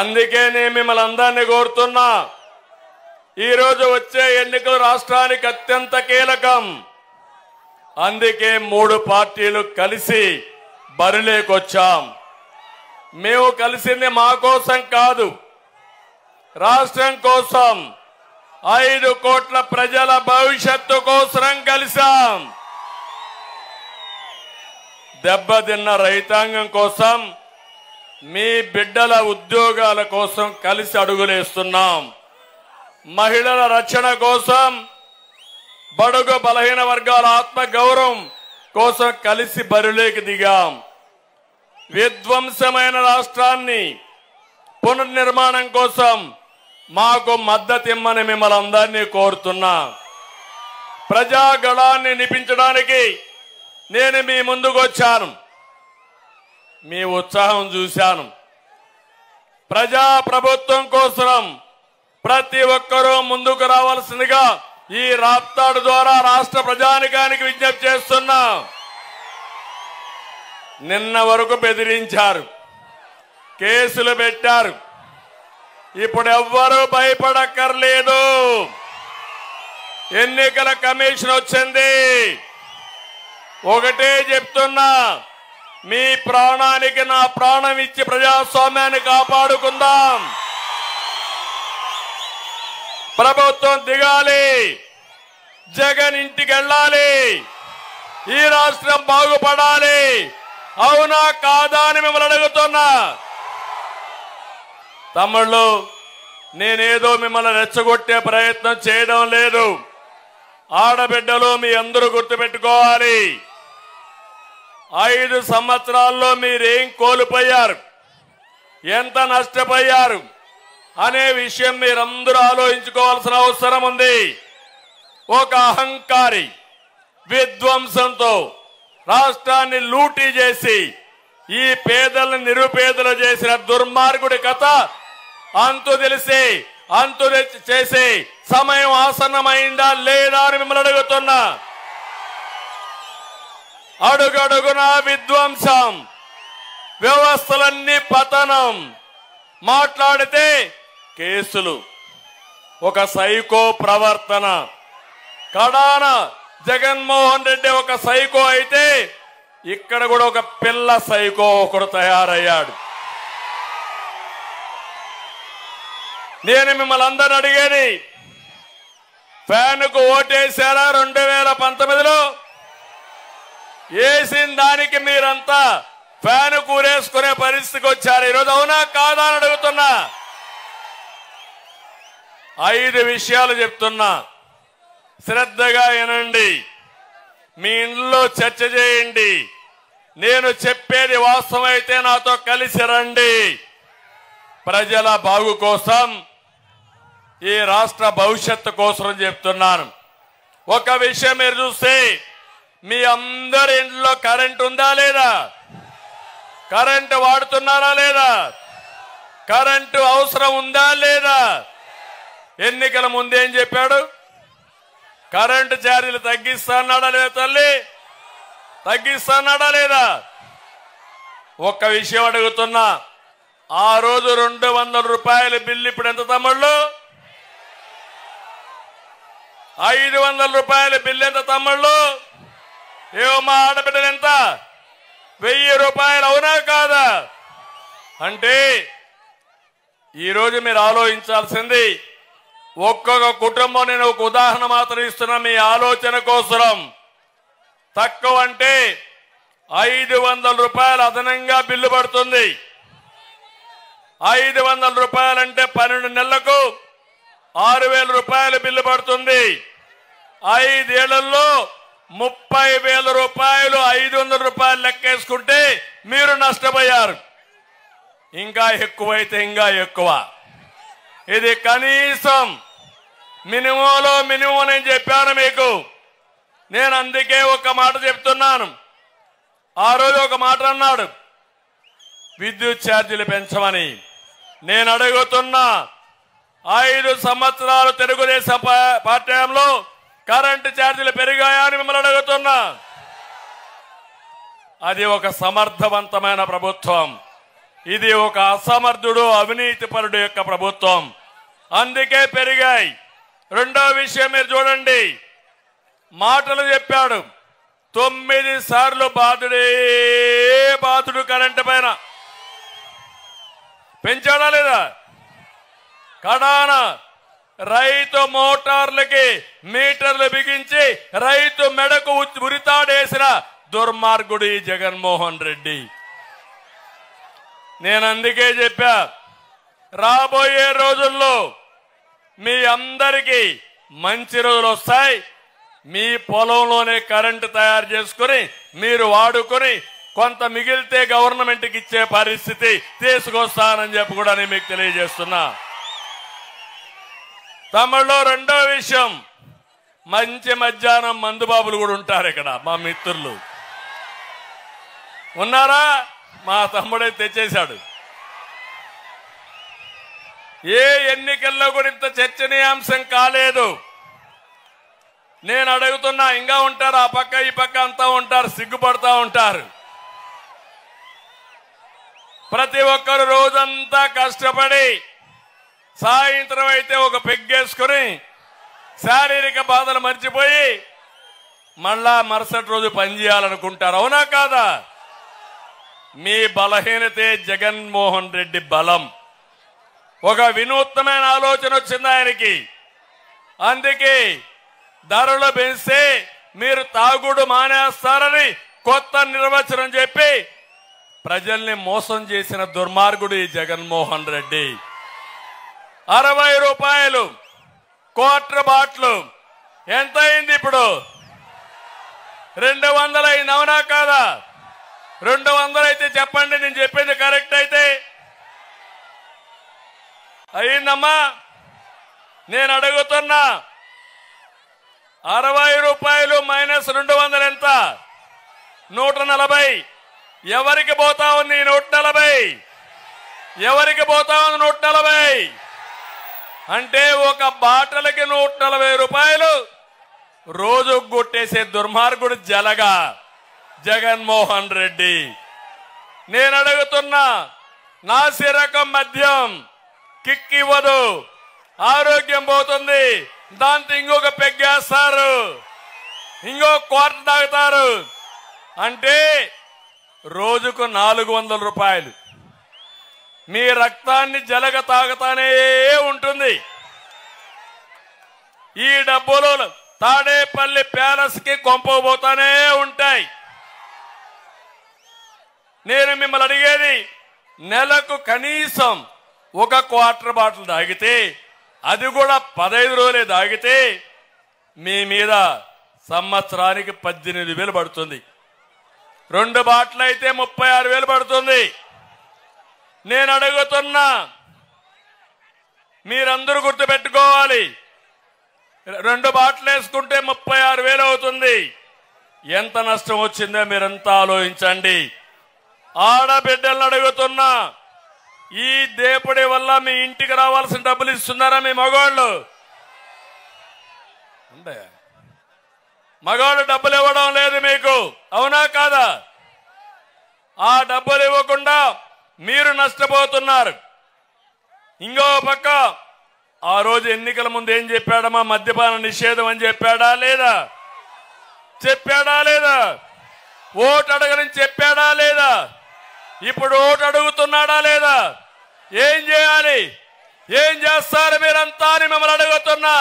అందుకే నేను మిమ్మల్ని అందరినీ కోరుతున్నా, ఈరోజు వచ్చే ఎన్నికలు రాష్ట్రానికి అత్యంత కీలకం. అందుకే 3 పార్టీలు కలిసి బరిలోకొచ్చాం. మేము కలిసింది మా కోసం కాదు, రాష్ట్రం కోసం, 5 కోట్ల ప్రజల భవిష్యత్తు కోసం కలిసాం. దెబ్బతిన్న రైతాంగం కోసం, మీ బిడ్డల ఉద్యోగాల కోసం కలిసి అడుగులేస్తున్నాం. మహిళల రక్షణ కోసం, బడుగు బలహీన వర్గాల ఆత్మ గౌరవం కోసం కలిసి బరిలోకి దిగాం. విధ్వంసమైన రాష్ట్రాన్ని పునర్నిర్మాణం కోసం మాకు మద్దతిమ్మని మిమ్మల్ని అందరినీ కోరుతున్నా. ప్రజాగళాన్ని నిపించడానికి నేను మీ ముందుకు వచ్చాను. మీ ఉత్సాహం చూశాను. ప్రజా ప్రభుత్వం కోసం ప్రతి ఒక్కరూ ముందుకు రావాల్సిందిగా ఈ రాప్తాడు ద్వారా రాష్ట్ర ప్రజానికానికి విజ్ఞప్తి చేస్తున్నా. నిన్న వరకు బెదిరించారు, కేసులు పెట్టారు. ఇప్పుడు ఎవ్వరూ భయపడక్కర్లేదు. ఎన్నికల కమిషన్ వచ్చింది. ఒకటే చెప్తున్నా, మీ ప్రాణానికి నా ప్రాణం ఇచ్చి ప్రజాస్వామ్యాన్ని కాపాడుకుందాం. ప్రభుత్వం దిగాలి, జగన్ ఇంటికి వెళ్ళాలి, ఈ రాష్ట్రం బాగుపడాలి. అవునా కాదా అని మిమ్మల్ని అడుగుతున్నా. తమ్ముళ్ళు, నేనేదో మిమ్మల్ని రెచ్చగొట్టే ప్రయత్నం చేయడం లేదు. ఆడబిడ్డలు మీ అందరూ గుర్తుపెట్టుకోవాలి, 5 సంవత్సరాల్లో మీరేం కోల్పోయారు, ఎంత నష్టపోయారు అనే విషయం మీరందరూ ఆలోచించుకోవాల్సిన అవసరం ఉంది. ఒక అహంకారి విధ్వంసంతో రాష్ట్రాన్ని లూటీ చేసి ఈ పేదలను నిరుపేదలు చేసిన దుర్మార్గుడి కథ అంతు తెలిసి అంతు చేసి సమయం ఆసన్నమైందా లేదా అని మిమ్మల్ని అడుగుతున్నా. అడుగడుగున విధ్వంసం, వ్యవస్థలన్నీ పతనం, మాట్లాడితే కేసులు, ఒక సైకో ప్రవర్తన. కడాన జగన్మోహన్ రెడ్డి ఒక సైకో అయితే ఇక్కడ కూడా ఒక పిల్ల సైకో ఒకడు తయారయ్యాడు. నేను మిమ్మల్ని అందరూ అడిగేది, ఫ్యాన్కు ఓటేశారా 2019లో? వేసిన దానికి మీరంతా ఫ్యాన్ కూరేసుకునే పరిస్థితికి వచ్చారు ఈరోజు, అవునా కాదా అని అడుగుతున్నా. 5 విషయాలు చెప్తున్నా, శ్రద్ధగా వినండి. మీ ఇంట్లో చర్చ చేయండి. నేను చెప్పేది వాస్తవం అయితే నాతో కలిసి రండి. ప్రజల బాగు కోసం, ఈ రాష్ట్ర భవిష్యత్తు కోసం చెప్తున్నాను. ఒక విషయం మీరు చూస్తే, మీ అందరి ఇంట్లో కరెంట్ ఉందా లేదా? కరెంటు వాడుతున్నారా లేదా? కరెంటు అవసరం ఉందా లేదా? ఎన్నికల ముందేం చెప్పాడు? కరెంటు ఛార్జీలు తగ్గిస్తాడా లేదా? తల్లి తగ్గిస్తాడా లేదా? ఒక్క విషయం అడుగుతున్నా, ఆ రోజు 200 రూపాయల బిల్లు ఇప్పుడు ఎంత తమ్ముళ్ళు? 500 రూపాయల బిల్లు ఎంత తమ్ముళ్ళు? ఏమో మా ఆడబిడ్డలు ఎంత? 1000 రూపాయలు, అవునా కాదా? అంటే ఈరోజు మీరు ఆలోచించాల్సింది, ఒక్కొక్క కుటుంబం, నేను ఒక ఉదాహరణ మాత్రం ఇస్తున్నా మీ ఆలోచన కోసం. తక్కువ అంటే 500 రూపాయలు అదనంగా బిల్లు పడుతుంది. 500 రూపాయలంటే 12 నెలలకు 6000 రూపాయలు బిల్లు పడుతుంది. 5 ఏళ్లలో 30,000 రూపాయలు, 500 రూపాయలు లెక్కేసుకుంటే మీరు నష్టపోయారు. ఇంకా ఎక్కువైతే ఇంకా ఎక్కువ. ఇది కనీసం మినిమంలో మినిమం నేను చెప్పాను మీకు. నేను అందుకే ఒక మాట చెప్తున్నాను. ఆ రోజు ఒక మాట అన్నాడు, విద్యుత్ ఛార్జీలు పెంచమని. నేను అడుగుతున్నా, 5 సంవత్సరాలు తెలుగుదేశం పార్టీలో కరెంటు ఛార్జీలు పెరిగాయా అని మిమ్మల్ని అడుగుతున్నా. అది ఒక సమర్థవంతమైన ప్రభుత్వం, ఇది ఒక అసమర్థుడు అవినీతిపరుడు యొక్క ప్రభుత్వం, అందుకే పెరిగాయి. రెండో విషయం మీరు చూడండి, మాటలు చెప్పాడు, 9 సార్లు బాధుడు కరెంటు పైన. పెంచాడా లేదా? కడాన రైతు మోటార్లకి మీటర్లు బిగించి రైతు మెడకు ఉరితాడేసిన దుర్మార్గుడు ఈ జగన్మోహన్ రెడ్డి. నేను అందుకే చెప్పా, రాబోయే రోజుల్లో మీ అందరికీ మంచి రోజులు వస్తాయి. మీ పొలంలోనే కరెంటు తయారు చేసుకుని మీరు వాడుకొని కొంత మిగిలితే గవర్నమెంట్కి ఇచ్చే పరిస్థితి తీసుకొస్తానని చెప్పి కూడా నేను మీకు తెలియజేస్తున్నా. తమిళలో రెండో విషయం, మంచి మధ్యాహ్నం మందుబాబులు కూడా ఉంటారు ఇక్కడ. మా మిత్రులు ఉన్నారా? మా తమ్ముడే తెచ్చేశాడు. ఏ ఎన్నికల్లో కూడా ఇంత చర్చనీయాంశం కాలేదు. నేను అడుగుతున్నా, ఇంకా ఉంటారు, ఆ పక్క ఈ పక్క అంతా ఉంటారు, సిగ్గుపడతా ఉంటారు. ప్రతి ఒక్కరు రోజంతా కష్టపడి సాయంత్రం అయితే ఒక పెగ్గేసుకుని శారీరక బాధలు మర్చిపోయి మళ్ళా మరుసటి రోజు పనిచేయాలనుకుంటారు. అవునా కాదా? మీ బలహీనతే జగన్మోహన్ రెడ్డి బలం. ఒక వినూత్నమైన ఆలోచన వచ్చింది ఆయనకి. అందుకే ధరలు పెంచితే మీరు తాగుడు మానేస్తారని కొత్త నిర్వచనం చెప్పి ప్రజల్ని మోసం చేసిన దుర్మార్గుడు ఈ జగన్మోహన్ రెడ్డి. 60 రూపాయలు క్వార్టర్ బాటిల్ ఎంత అయింది ఇప్పుడు? 200 అయింది. అవునా కాదా? 200 అయితే చెప్పండి, నేను చెప్పింది కరెక్ట్ అయితే. అయిందమ్మా? నేను అడుగుతున్నా, 60 రూపాయలు మైనస్ 200 ఎంత? 140. ఎవరికి పోతా ఉంది 140? ఎవరికి పోతా ఉంది 140? అంటే ఒక బాటలకి 140 రూపాయలు రోజు కొట్టేసే దుర్మార్గుడు జలగా జగన్మోహన్ రెడ్డి. నేను అడుగుతున్నా, నాసి రకం మద్యం కిక్ ఇవ్వదు, ఆరోగ్యం పోతుంది, దాంతో ఇంకొక పెగ్గేస్తారు, ఇంకో క్వార్టర్ తాగుతారు. అంటే రోజుకు 400 రూపాయలు మీ రక్తాన్ని జలగ తాగుతానే ఉంటుంది. ఈ డబ్బులు తాడేపల్లి ప్యాలెస్ కి కొంపబోతానే ఉంటాయి. నేను మిమ్మల్ని అడిగేది, నెలకు కనీసం ఒక క్వార్టర్ బాటిల్ తాగితే, అది కూడా 15 రోజులే తాగితే మీ మీద సంవత్సరానికి 18,000 పడుతుంది. 2 బాటిల్ అయితే 36,000 పడుతుంది. నేను అడుగుతున్నా, మీరందరూ గుర్తుపెట్టుకోవాలి, 2 బాటిల్ వేసుకుంటే 36,000 అవుతుంది. ఎంత నష్టం వచ్చిందో మీరంతా ఆలోచించండి. ఆడబిడ్డలను అడుగుతున్నా, ఈ దేపుడి వల్ల మీ ఇంటికి రావాల్సిన డబ్బులు ఇస్తున్నారా మీ మగవాళ్ళు? అంటే మగవాళ్ళు డబ్బులు ఇవ్వడం లేదు మీకు, అవునా కాదా? ఆ డబ్బులు ఇవ్వకుండా మీరు నష్టపోతున్నారు. ఇంకో పక్క ఆ రోజు ఎన్నికల ముందు ఏం చెప్పాడమ్మా? మద్యపాన నిషేధం అని చెప్పాడా లేదా? చెప్పాడా లేదా? ఓటు అడగని చెప్పాడా లేదా? ఇప్పుడు ఓటు అడుగుతున్నాడా లేదా? ఏం చేయాలి? ఏం చేస్తారు మీరంతా అని మిమ్మల్ని అడుగుతున్నా.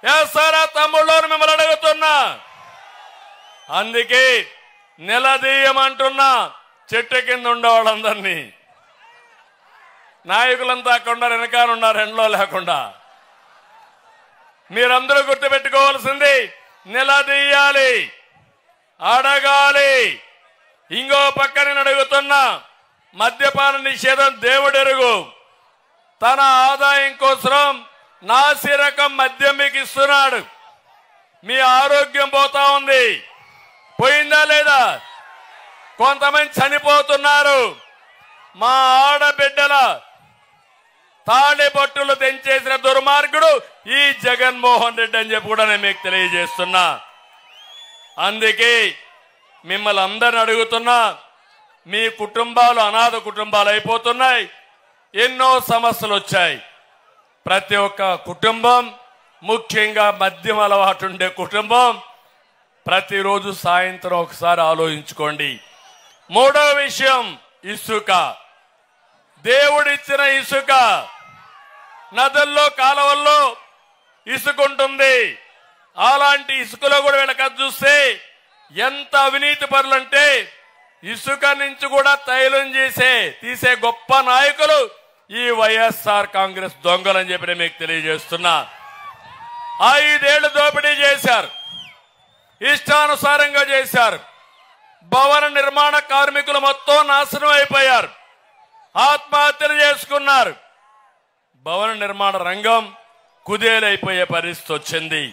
చేస్తారా తమ్ముళ్ళని మిమ్మల్ని అడుగుతున్నా. అందుకే నిలదీయమంటున్నా చెట్టు కింద ఉండేవాళ్ళందరినీ. నాయకులంతా అక్కడ వెనకాలన్నారు, ఎండలో లేకుండా. మీరందరూ గుర్తుపెట్టుకోవాల్సింది, నిలదీయాలి, అడగాలి. ఇంకో పక్క నేను అడుగుతున్నా, మద్యపాన నిషేధం దేవుడెరుగు. తన ఆదాయం కోసం నాసి రకం మద్యం మీకు ఇస్తున్నాడు. మీ ఆరోగ్యం పోతా ఉంది. పోయిందా లేదా? కొంతమంది చనిపోతున్నారు. మా ఆడబిడ్డల తాళిబొట్టులు తెంచేసిన దుర్మార్గుడు ఈ జగన్మోహన్ రెడ్డి అని చెప్పి కూడా నేను మీకు తెలియజేస్తున్నా. అందుకే మిమ్మల్ని అందరిని అడుగుతున్నా, మీ కుటుంబాలు అనాథ కుటుంబాలు అయిపోతున్నాయి. ఎన్నో సమస్యలు వచ్చాయి. ప్రతి ఒక్క కుటుంబం, ముఖ్యంగా మద్యం అలవాటు ఉండే కుటుంబం, ప్రతిరోజు సాయంత్రం ఒకసారి ఆలోచించుకోండి. మూడో విషయం ఇసుక. దేవుడిచ్చిన ఇసుక నదుల్లో కాలువల్లో ఇసుక ఉంటుంది. అలాంటి ఇసుకలో కూడా వీళ్ళకి చూస్తే ఎంత అవినీతి పరులంటే ఇసుక నుంచి కూడా తైలం తీసే గొప్ప నాయకులు ఈ వైఎస్ఆర్ కాంగ్రెస్ దొంగలని చెప్పి మీకు తెలియజేస్తున్నా. 5 ఏళ్లు దోపిడీ చేశారు, ఇష్టానుసారంగా చేశారు. భవన నిర్మాణ కార్మికులు మొత్తం నాశనం అయిపోయారు, ఆత్మహత్యలు చేసుకున్నారు. భవన నిర్మాణ రంగం కుదేలైపోయే పరిస్థితి వచ్చింది.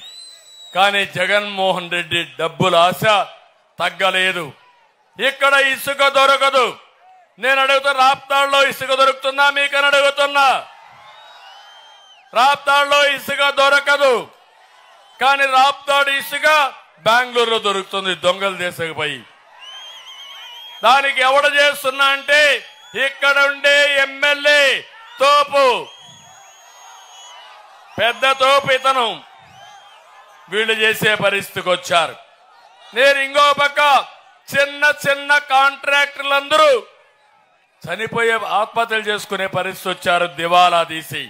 కానీ జగన్మోహన్ రెడ్డి డబ్బుల ఆశ తగ్గలేదు. ఇక్కడ ఇసుక దొరకదు. నేను అడుగుతున్నా, రాప్తాడులో ఇసుక దొరుకుతుందా మీకని అడుగుతున్నా. రాప్తాడులో ఇసుక దొరకదు. కానీ రాప్తాడు ఇసుక బెంగళూరులో దొరుకుతుంది దొంగలు దేశకపోయి. దానికి ఎవడు చేస్తున్నా అంటే ఇక్కడ ఉండే ఎమ్మెల్యే తోపు, పెద్ద తోపు ఇతను. వీళ్ళు చేసే పరిస్థితికి వచ్చారు. నేను ఇంకో పక్క చిన్న చిన్న కాంట్రాక్టర్లందరూ చనిపోయే ఆత్మహత్యలు చేసుకునే పరిస్థితి వచ్చారు, దివాలా తీసి.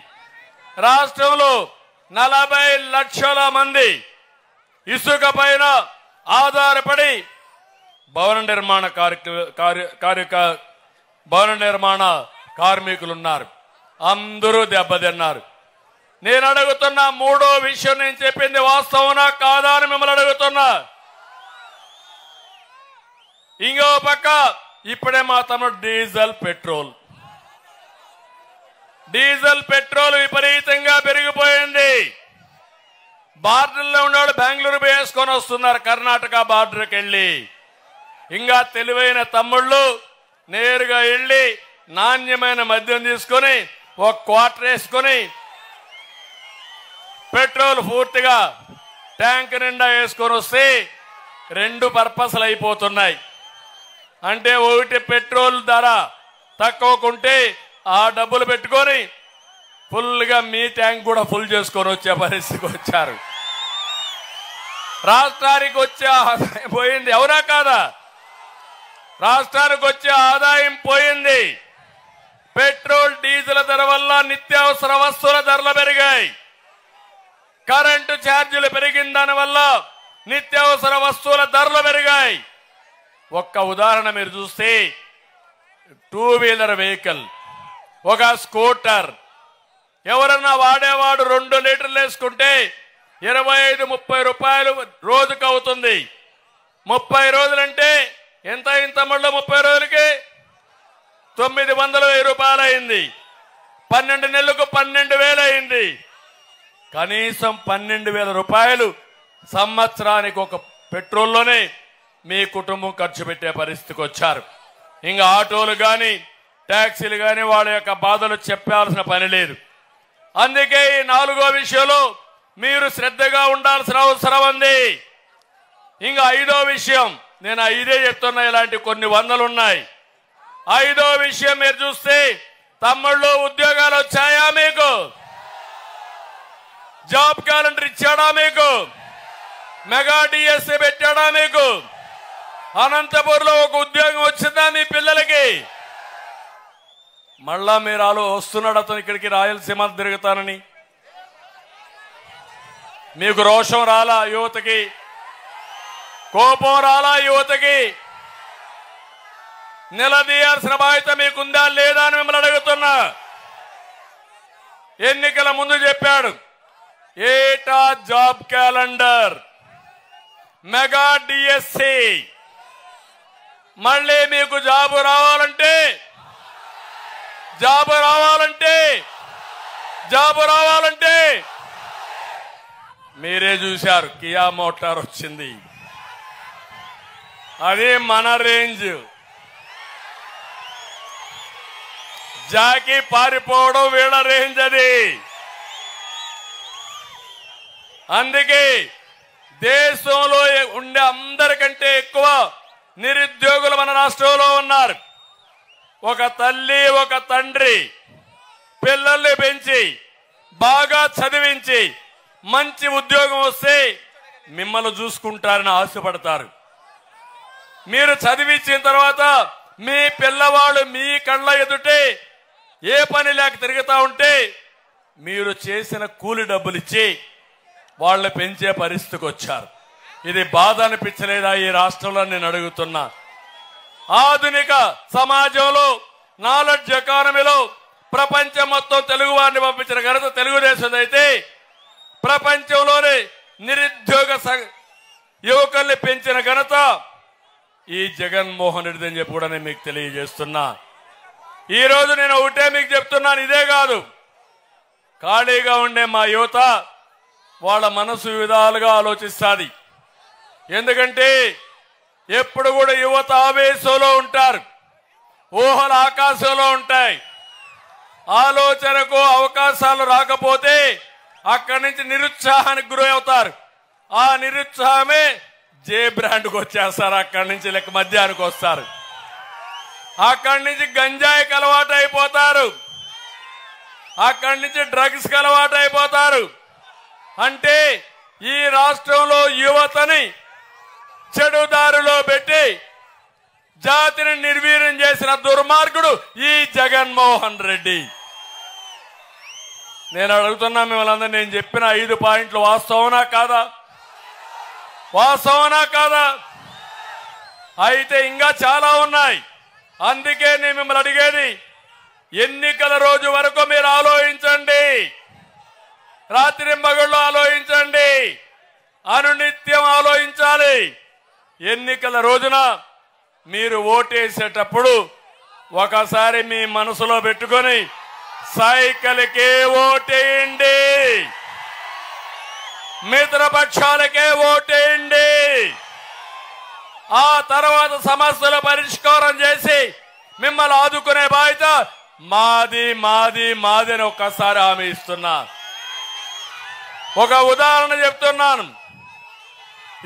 రాష్ట్రంలో 40 లక్షల మంది ఇసుక పైన ఆధారపడి భవన నిర్మాణ కార్మికులు ఉన్నారు. అందరూ దెబ్బతిన్నారు. నేను అడుగుతున్నా, మూడో విషయం నేను చెప్పింది వాస్తవనా కాదా అని మిమ్మల్ని అడుగుతున్నా. ఇంకో పక్క ఇప్పుడే మా తమ్ముడు డీజిల్ పెట్రోల్ విపరీతంగా పెరిగిపోయింది. బార్డర్లో ఉన్నవాడు బెంగళూరు వేసుకొని వస్తున్నారు, కర్ణాటక బార్డర్కి వెళ్ళి. ఇంకా తెలివైన తమ్ముళ్ళు నేరుగా వెళ్ళి నాణ్యమైన మద్యం తీసుకొని ఒక క్వార్టర్ వేసుకొని పెట్రోల్ పూర్తిగా ట్యాంక్ నిండా వేసుకొని వస్తే 2 పర్పస్లు అయిపోతున్నాయి. అంటే ఒకటి పెట్రోల్ ధర తక్కువకుంటే ఆ డబ్బులు పెట్టుకొని ఫుల్గా మీ ట్యాంక్ కూడా ఫుల్ చేసుకొని వచ్చే పరిస్థితికి వచ్చారు. రాష్ట్రానికి వచ్చే ఆదాయం పోయింది, అవునా కాదా? రాష్ట్రానికి వచ్చే ఆదాయం పోయింది. పెట్రోల్ డీజిల్ ధర వల్ల నిత్యావసర వస్తువుల ధరలు పెరిగాయి. కరెంటు ఛార్జీలు పెరిగిన దాని వల్ల నిత్యావసర వస్తువుల ధరలు పెరిగాయి. ఒక్క ఉదాహరణ మీరు చూస్తే 2 వీలర్ వెహికల్, ఒక స్కూటర్ ఎవరన్నా వాడేవాడు 2 లీటర్లు వేసుకుంటే 25-30 రూపాయలు రోజుకు అవుతుంది. 30 రోజులంటే ఎంత అయింది తమ్ముళ్ళు? 30 రోజులకి 900 రూపాయలు అయింది. 12 నెలలకు 12,000 అయింది. కనీసం 12,000 రూపాయలు సంవత్సరానికి ఒక పెట్రోల్లోనే మీ కుటుంబం ఖర్చు పెట్టే పరిస్థితికి వచ్చారు. ఇంకా ఆటోలు కానీ ట్యాక్సీలు కానీ వాళ్ళ యొక్క బాధలు చెప్పాల్సిన పని లేదు. అందుకే ఈ 4వ విషయంలో మీరు శ్రద్ధగా ఉండాల్సిన అవసరం ఉంది. ఇంకా 5వ విషయం, నేను 5 చెప్తున్నా, ఇలాంటి కొన్ని వందలు ఉన్నాయి. 5వ విషయం మీరు చూస్తే, తమ్ముళ్ళు ఉద్యోగాలు వచ్చాయా మీకు? జాబ్ క్యాలెండర్ ఇచ్చాడా మీకు? మెగా డిఎస్సీ పెట్టాడా మీకు? అనంతపురంలో ఒక ఉద్యోగం వచ్చిందా మీ పిల్లలకి? మళ్ళా మీరు వస్తున్నాడు అతను ఇక్కడికి రాయలసీమ తిరుగుతానని. మీకు రోషం రాలా యువతకి? కోపం రాలా యువతకి? నిలదీయాల్సిన బాధ్యత మీకుందా లేదా అని మిమ్మల్ని అడుగుతున్నా. ఎన్నికల ముందు చెప్పాడు, ఏటా జాబ్ క్యాలెండర్, మెగా డిఎస్సి. మళ్ళీ మీకు జాబు రావాలంటే మీరే చూశారు, కియా మోటార్ వచ్చింది. అది మన రేంజ్. జాకి పారిపోవడం వీళ్ళ రేంజ్ అది. అందుకే దేశంలో ఉండే అందరికంటే ఎక్కువ నిరుద్యోగులు మన రాష్ట్రంలో ఉన్నారు. ఒక తల్లి ఒక తండ్రి పిల్లల్ని పెంచి బాగా చదివించి మంచి ఉద్యోగం వస్తే మిమ్మల్ని చూసుకుంటారని ఆశపడతారు. మీరు చదివించిన తర్వాత మీ పిల్లవాళ్ళు మీ కళ్ళ ఎదుటే ఏ పని లేక తిరుగుతా ఉంటే మీరు చేసిన కూలి డబ్బులు ఇచ్చి వాళ్ళని పెంచే పరిస్థితికి వచ్చారు. ఇది బాధ అనిపించలేదా ఈ రాష్ట్రంలో? నేను అడుగుతున్నా. ఆధునిక సమాజంలో నాలెడ్జ్ ఎకానమీలో ప్రపంచం మొత్తం తెలుగు వారిని పంపించిన ఘనత తెలుగుదేశం అయితే, ప్రపంచంలోనే నిరుద్యోగ యువకుల్ని పెంచిన ఘనత ఈ జగన్మోహన్ రెడ్డి అని చెప్పి కూడా నేను మీకు తెలియజేస్తున్నా. ఈ రోజు నేను ఒకటే మీకు చెప్తున్నాను, ఇదే కాదు, ఖాళీగా ఉండే మా యువత వాళ్ళ మనసు విధాలుగా ఆలోచిస్తుంది. ఎందుకంటే ఎప్పుడు కూడా యువత ఆవేశంలో ఉంటారు, ఊహల ఆకాశంలో ఉంటాయి. ఆలోచనకు అవకాశాలు రాకపోతే అక్కడి నుంచి నిరుత్సాహానికి గురి అవుతారు. ఆ నిరుత్సాహమే జే బ్రాండ్కి వచ్చేస్తారు. అక్కడి నుంచి లెక్క మద్యానికి వస్తారు. అక్కడి నుంచి గంజాయికి అలవాటు అయిపోతారు. అక్కడి నుంచి డ్రగ్స్కి అలవాటు అయిపోతారు. అంటే ఈ రాష్ట్రంలో యువతని చెడుదారిలో పెట్టి జాతిని నిర్వీర్యం చేసిన దుర్మార్గుడు ఈ జగన్మోహన్ రెడ్డి. నేను అడుగుతున్నా మిమ్మల్ని, నేను చెప్పిన 5 పాయింట్లు వాస్తవనా కాదా? వాస్తవనా కాదా? అయితే ఇంకా చాలా ఉన్నాయి. అందుకే నేను మిమ్మల్ని అడిగేది, ఎన్నికల రోజు వరకు మీరు ఆలోచించండి, రాత్రింబగళ్ళు ఆలోచించండి, అనునిత్యం ఆలోచించాలి. ఎన్నికల రోజున మీరు ఓటేసేటప్పుడు ఒకసారి మీ మనసులో పెట్టుకొని సైకిల్కే ఓటేయండి, మిత్రపక్షాలకే ఓటేయండి. ఆ తర్వాత సమస్యలు పరిష్కారం చేసి మిమ్మల్ని ఆదుకునే బాధ్యత మాది మాది మాది అని ఒక్కసారి హామీ ఇస్తున్నా. ఒక ఉదాహరణ చెప్తున్నాను.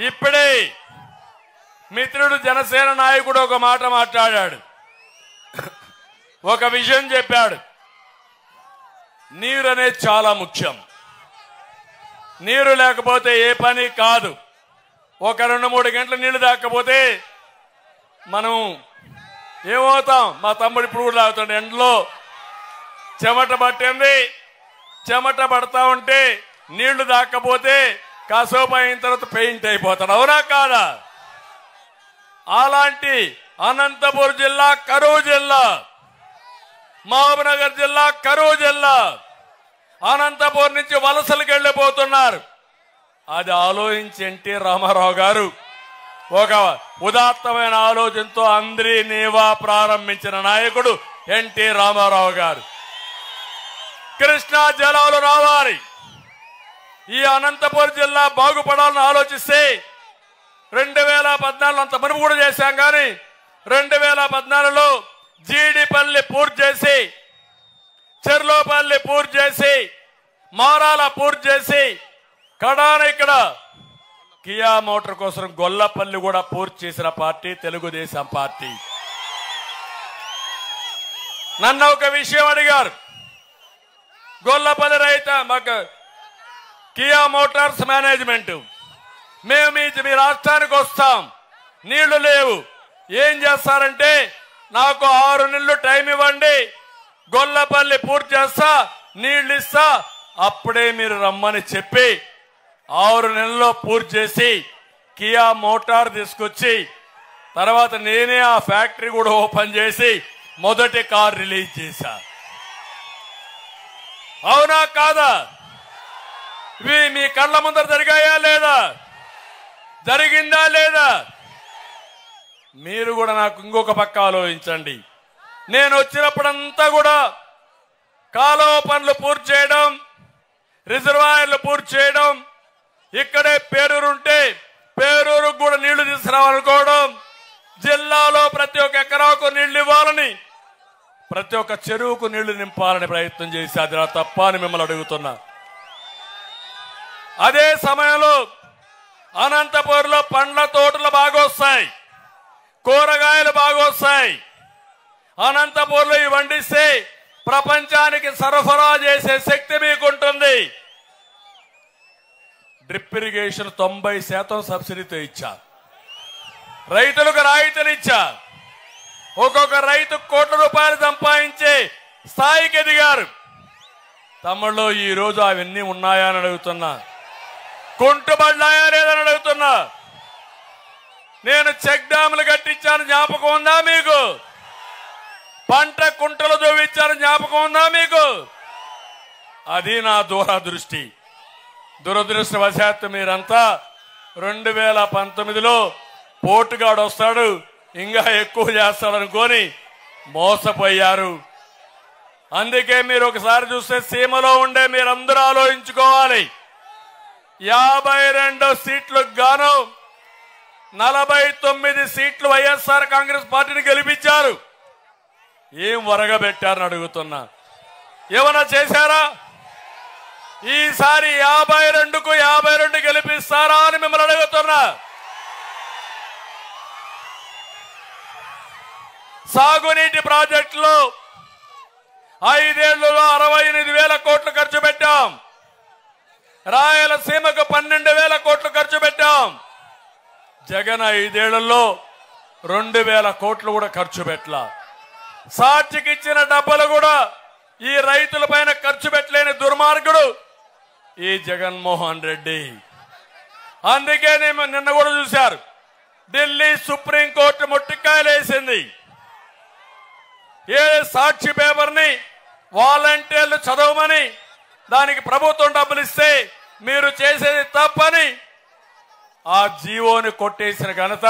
ఇప్పుడే మిత్రుడు జనసేన నాయకుడు ఒక మాట మాట్లాడాడు, ఒక విషయం చెప్పాడు. నీరు అనేది చాలా ముఖ్యం. నీరు లేకపోతే ఏ పని కాదు. ఒక 2-3 గంటల నీళ్లు తాకపోతే మనం ఏమవుతాం? మా తమ్ముడు ఇప్పుడు కూడా తాగుతాడు. ఎండలో చెమట పట్టింది, చెమట పడతా ఉంటే నీళ్లు తాకపోతే కాసేపు అయిన తర్వాత పెయింట్ అయిపోతాడు. అవునా కాదా? అలాంటి అనంతపురం జిల్లా కరువు జిల్లా, మహబూబ్నగర్ జిల్లా కరువు జిల్లా, అనంతపురం నుంచి వలసలకు వెళ్ళిపోతున్నారు. అది ఆలోచించి ఎన్టీ రామారావు గారు ఒక ఉదాత్తమైన ఆలోచనతో అందరి నీవా ప్రారంభించిన నాయకుడు ఎన్టీ రామారావు గారు. కృష్ణా జలాలు రావాలి, ఈ అనంతపురం జిల్లా బాగుపడాలని ఆలోచిస్తే 2014 అంత మునుపు కూడా చేశాం. కానీ 2014లో జీడిపల్లి పూర్తి చేసి, చెర్లోపల్లి పూర్తి చేసి, మారాల పూర్తి చేసి, కడాన ఇక్కడ కియా మోటార్ కోసం గొల్లపల్లి కూడా పూర్తి చేసిన పార్టీ తెలుగుదేశం పార్టీ. నన్ను ఒక విషయం అడిగారు, గొల్లపల్లి రైత మాకు కియా మోటార్స్ మేనేజ్మెంట్, మేము మీ రాష్ట్రానికి వస్తాం, నీళ్లు లేవు, ఏం చేస్తారంటే నాకు 6 నెలలు టైం ఇవ్వండి, గొల్లపల్లి పూర్తి చేస్తా, నీళ్లు ఇస్తా, అప్పుడే మీరు రమ్మని చెప్పి 6 నెలల్లో పూర్తి చేసి కియా మోటార్ తీసుకొచ్చి తర్వాత నేనే ఆ ఫ్యాక్టరీ కూడా ఓపెన్ చేసి మొదటి కార్ రిలీజ్ చేశా. అవునా కాదా? ఇవి మీ కళ్ళ ముందర జరిగాయా లేదా? జరిగిందా లేదా? మీరు కూడా నాకు ఇంకొక పక్క ఆలోచించండి. నేను వచ్చినప్పుడంతా కూడా కాలువ పనులు పూర్తి చేయడం, రిజర్వాయర్లు పూర్తి చేయడం, ఇక్కడే పేరూరుంటే పేరూరుకు కూడా నీళ్లు తీసుకురావాలనుకోవడం, జిల్లాలో ప్రతి ఒక్క ఎకరాకు నీళ్లు ఇవ్వాలని, ప్రతి ఒక్క చెరువుకు నీళ్లు నింపాలని ప్రయత్నం చేసి అది తప్ప అని మిమ్మల్ని అడుగుతున్నా. అదే సమయంలో అనంతపూర్లో పండ్ల తోటలు బాగా వస్తాయి, కూరగాయలు బాగా వస్తాయి. అనంతపూర్లో ఇవి వండిస్తే ప్రపంచానికి సరఫరా చేసే శక్తి మీకుంటుంది. డ్రిప్ ఇరిగేషన్ 90% సబ్సిడీతో ఇచ్చా, రైతులకు రాయితీలు ఇచ్చా. ఒక్కొక్క రైతు కోట్ల రూపాయలు సంపాదించే స్థాయికి ఎదిగారు. తమ్ముళ్ళు ఈ రోజు అవన్నీ ఉన్నాయా అని అడుగుతున్నా, కుంటుబడ్డాయా లేదని అడుగుతున్నా. నేను చెక్ డ్యాములు కట్టించాను, జ్ఞాపకం ఉందా మీకు? పంట కుంటలు దోవిచ్చాను, జ్ఞాపకం ఉందా మీకు? అది నా దూరదృష్టి. దురదృష్టవశాత్తు మీరంతా 2019లో పోటుగాడు వస్తాడు ఇంకా ఎక్కువ చేస్తాడనుకొని మోసపోయారు. అందుకే మీరు ఒకసారి చూస్తే సీమలో ఉండే మీరందరూ ఆలోచించుకోవాలి. 52 సీట్లకు గాను 49 సీట్లు వైఎస్ఆర్ కాంగ్రెస్ పార్టీని గెలిపించారు. ఏం వరగబెట్టారని అడుగుతున్నా. ఏమన్నా చేశారా? ఈసారి 52కు 52 గెలిపిస్తారా అని మిమ్మల్ని అడుగుతున్నా. సాగునీటి ప్రాజెక్టులో 5 ఏళ్లలో 68,000 కోట్లు ఖర్చు పెట్టాం. రాయలసీమకు 12,000 కోట్లు ఖర్చు పెట్టాం. జగన్ 5 ఏళ్లలో 2,000 కోట్లు కూడా ఖర్చు పెట్టలా. సాక్షికి ఇచ్చిన డబ్బులు కూడా ఈ రైతుల పైన ఖర్చు పెట్టలేని దుర్మార్గుడు ఈ జగన్మోహన్ రెడ్డి. అందుకే నిన్న కూడా చూశారు, ఢిల్లీ సుప్రీంకోర్టు ముట్టికాయలు వేసింది. ఏ సాక్షి పేపర్ని వాలంటీర్లు చదవమని, దానికి ప్రభుత్వం డబ్బులు ఇస్తే మీరు చేసేది తప్పని ఆ జీవోని కొట్టేసిన ఘనత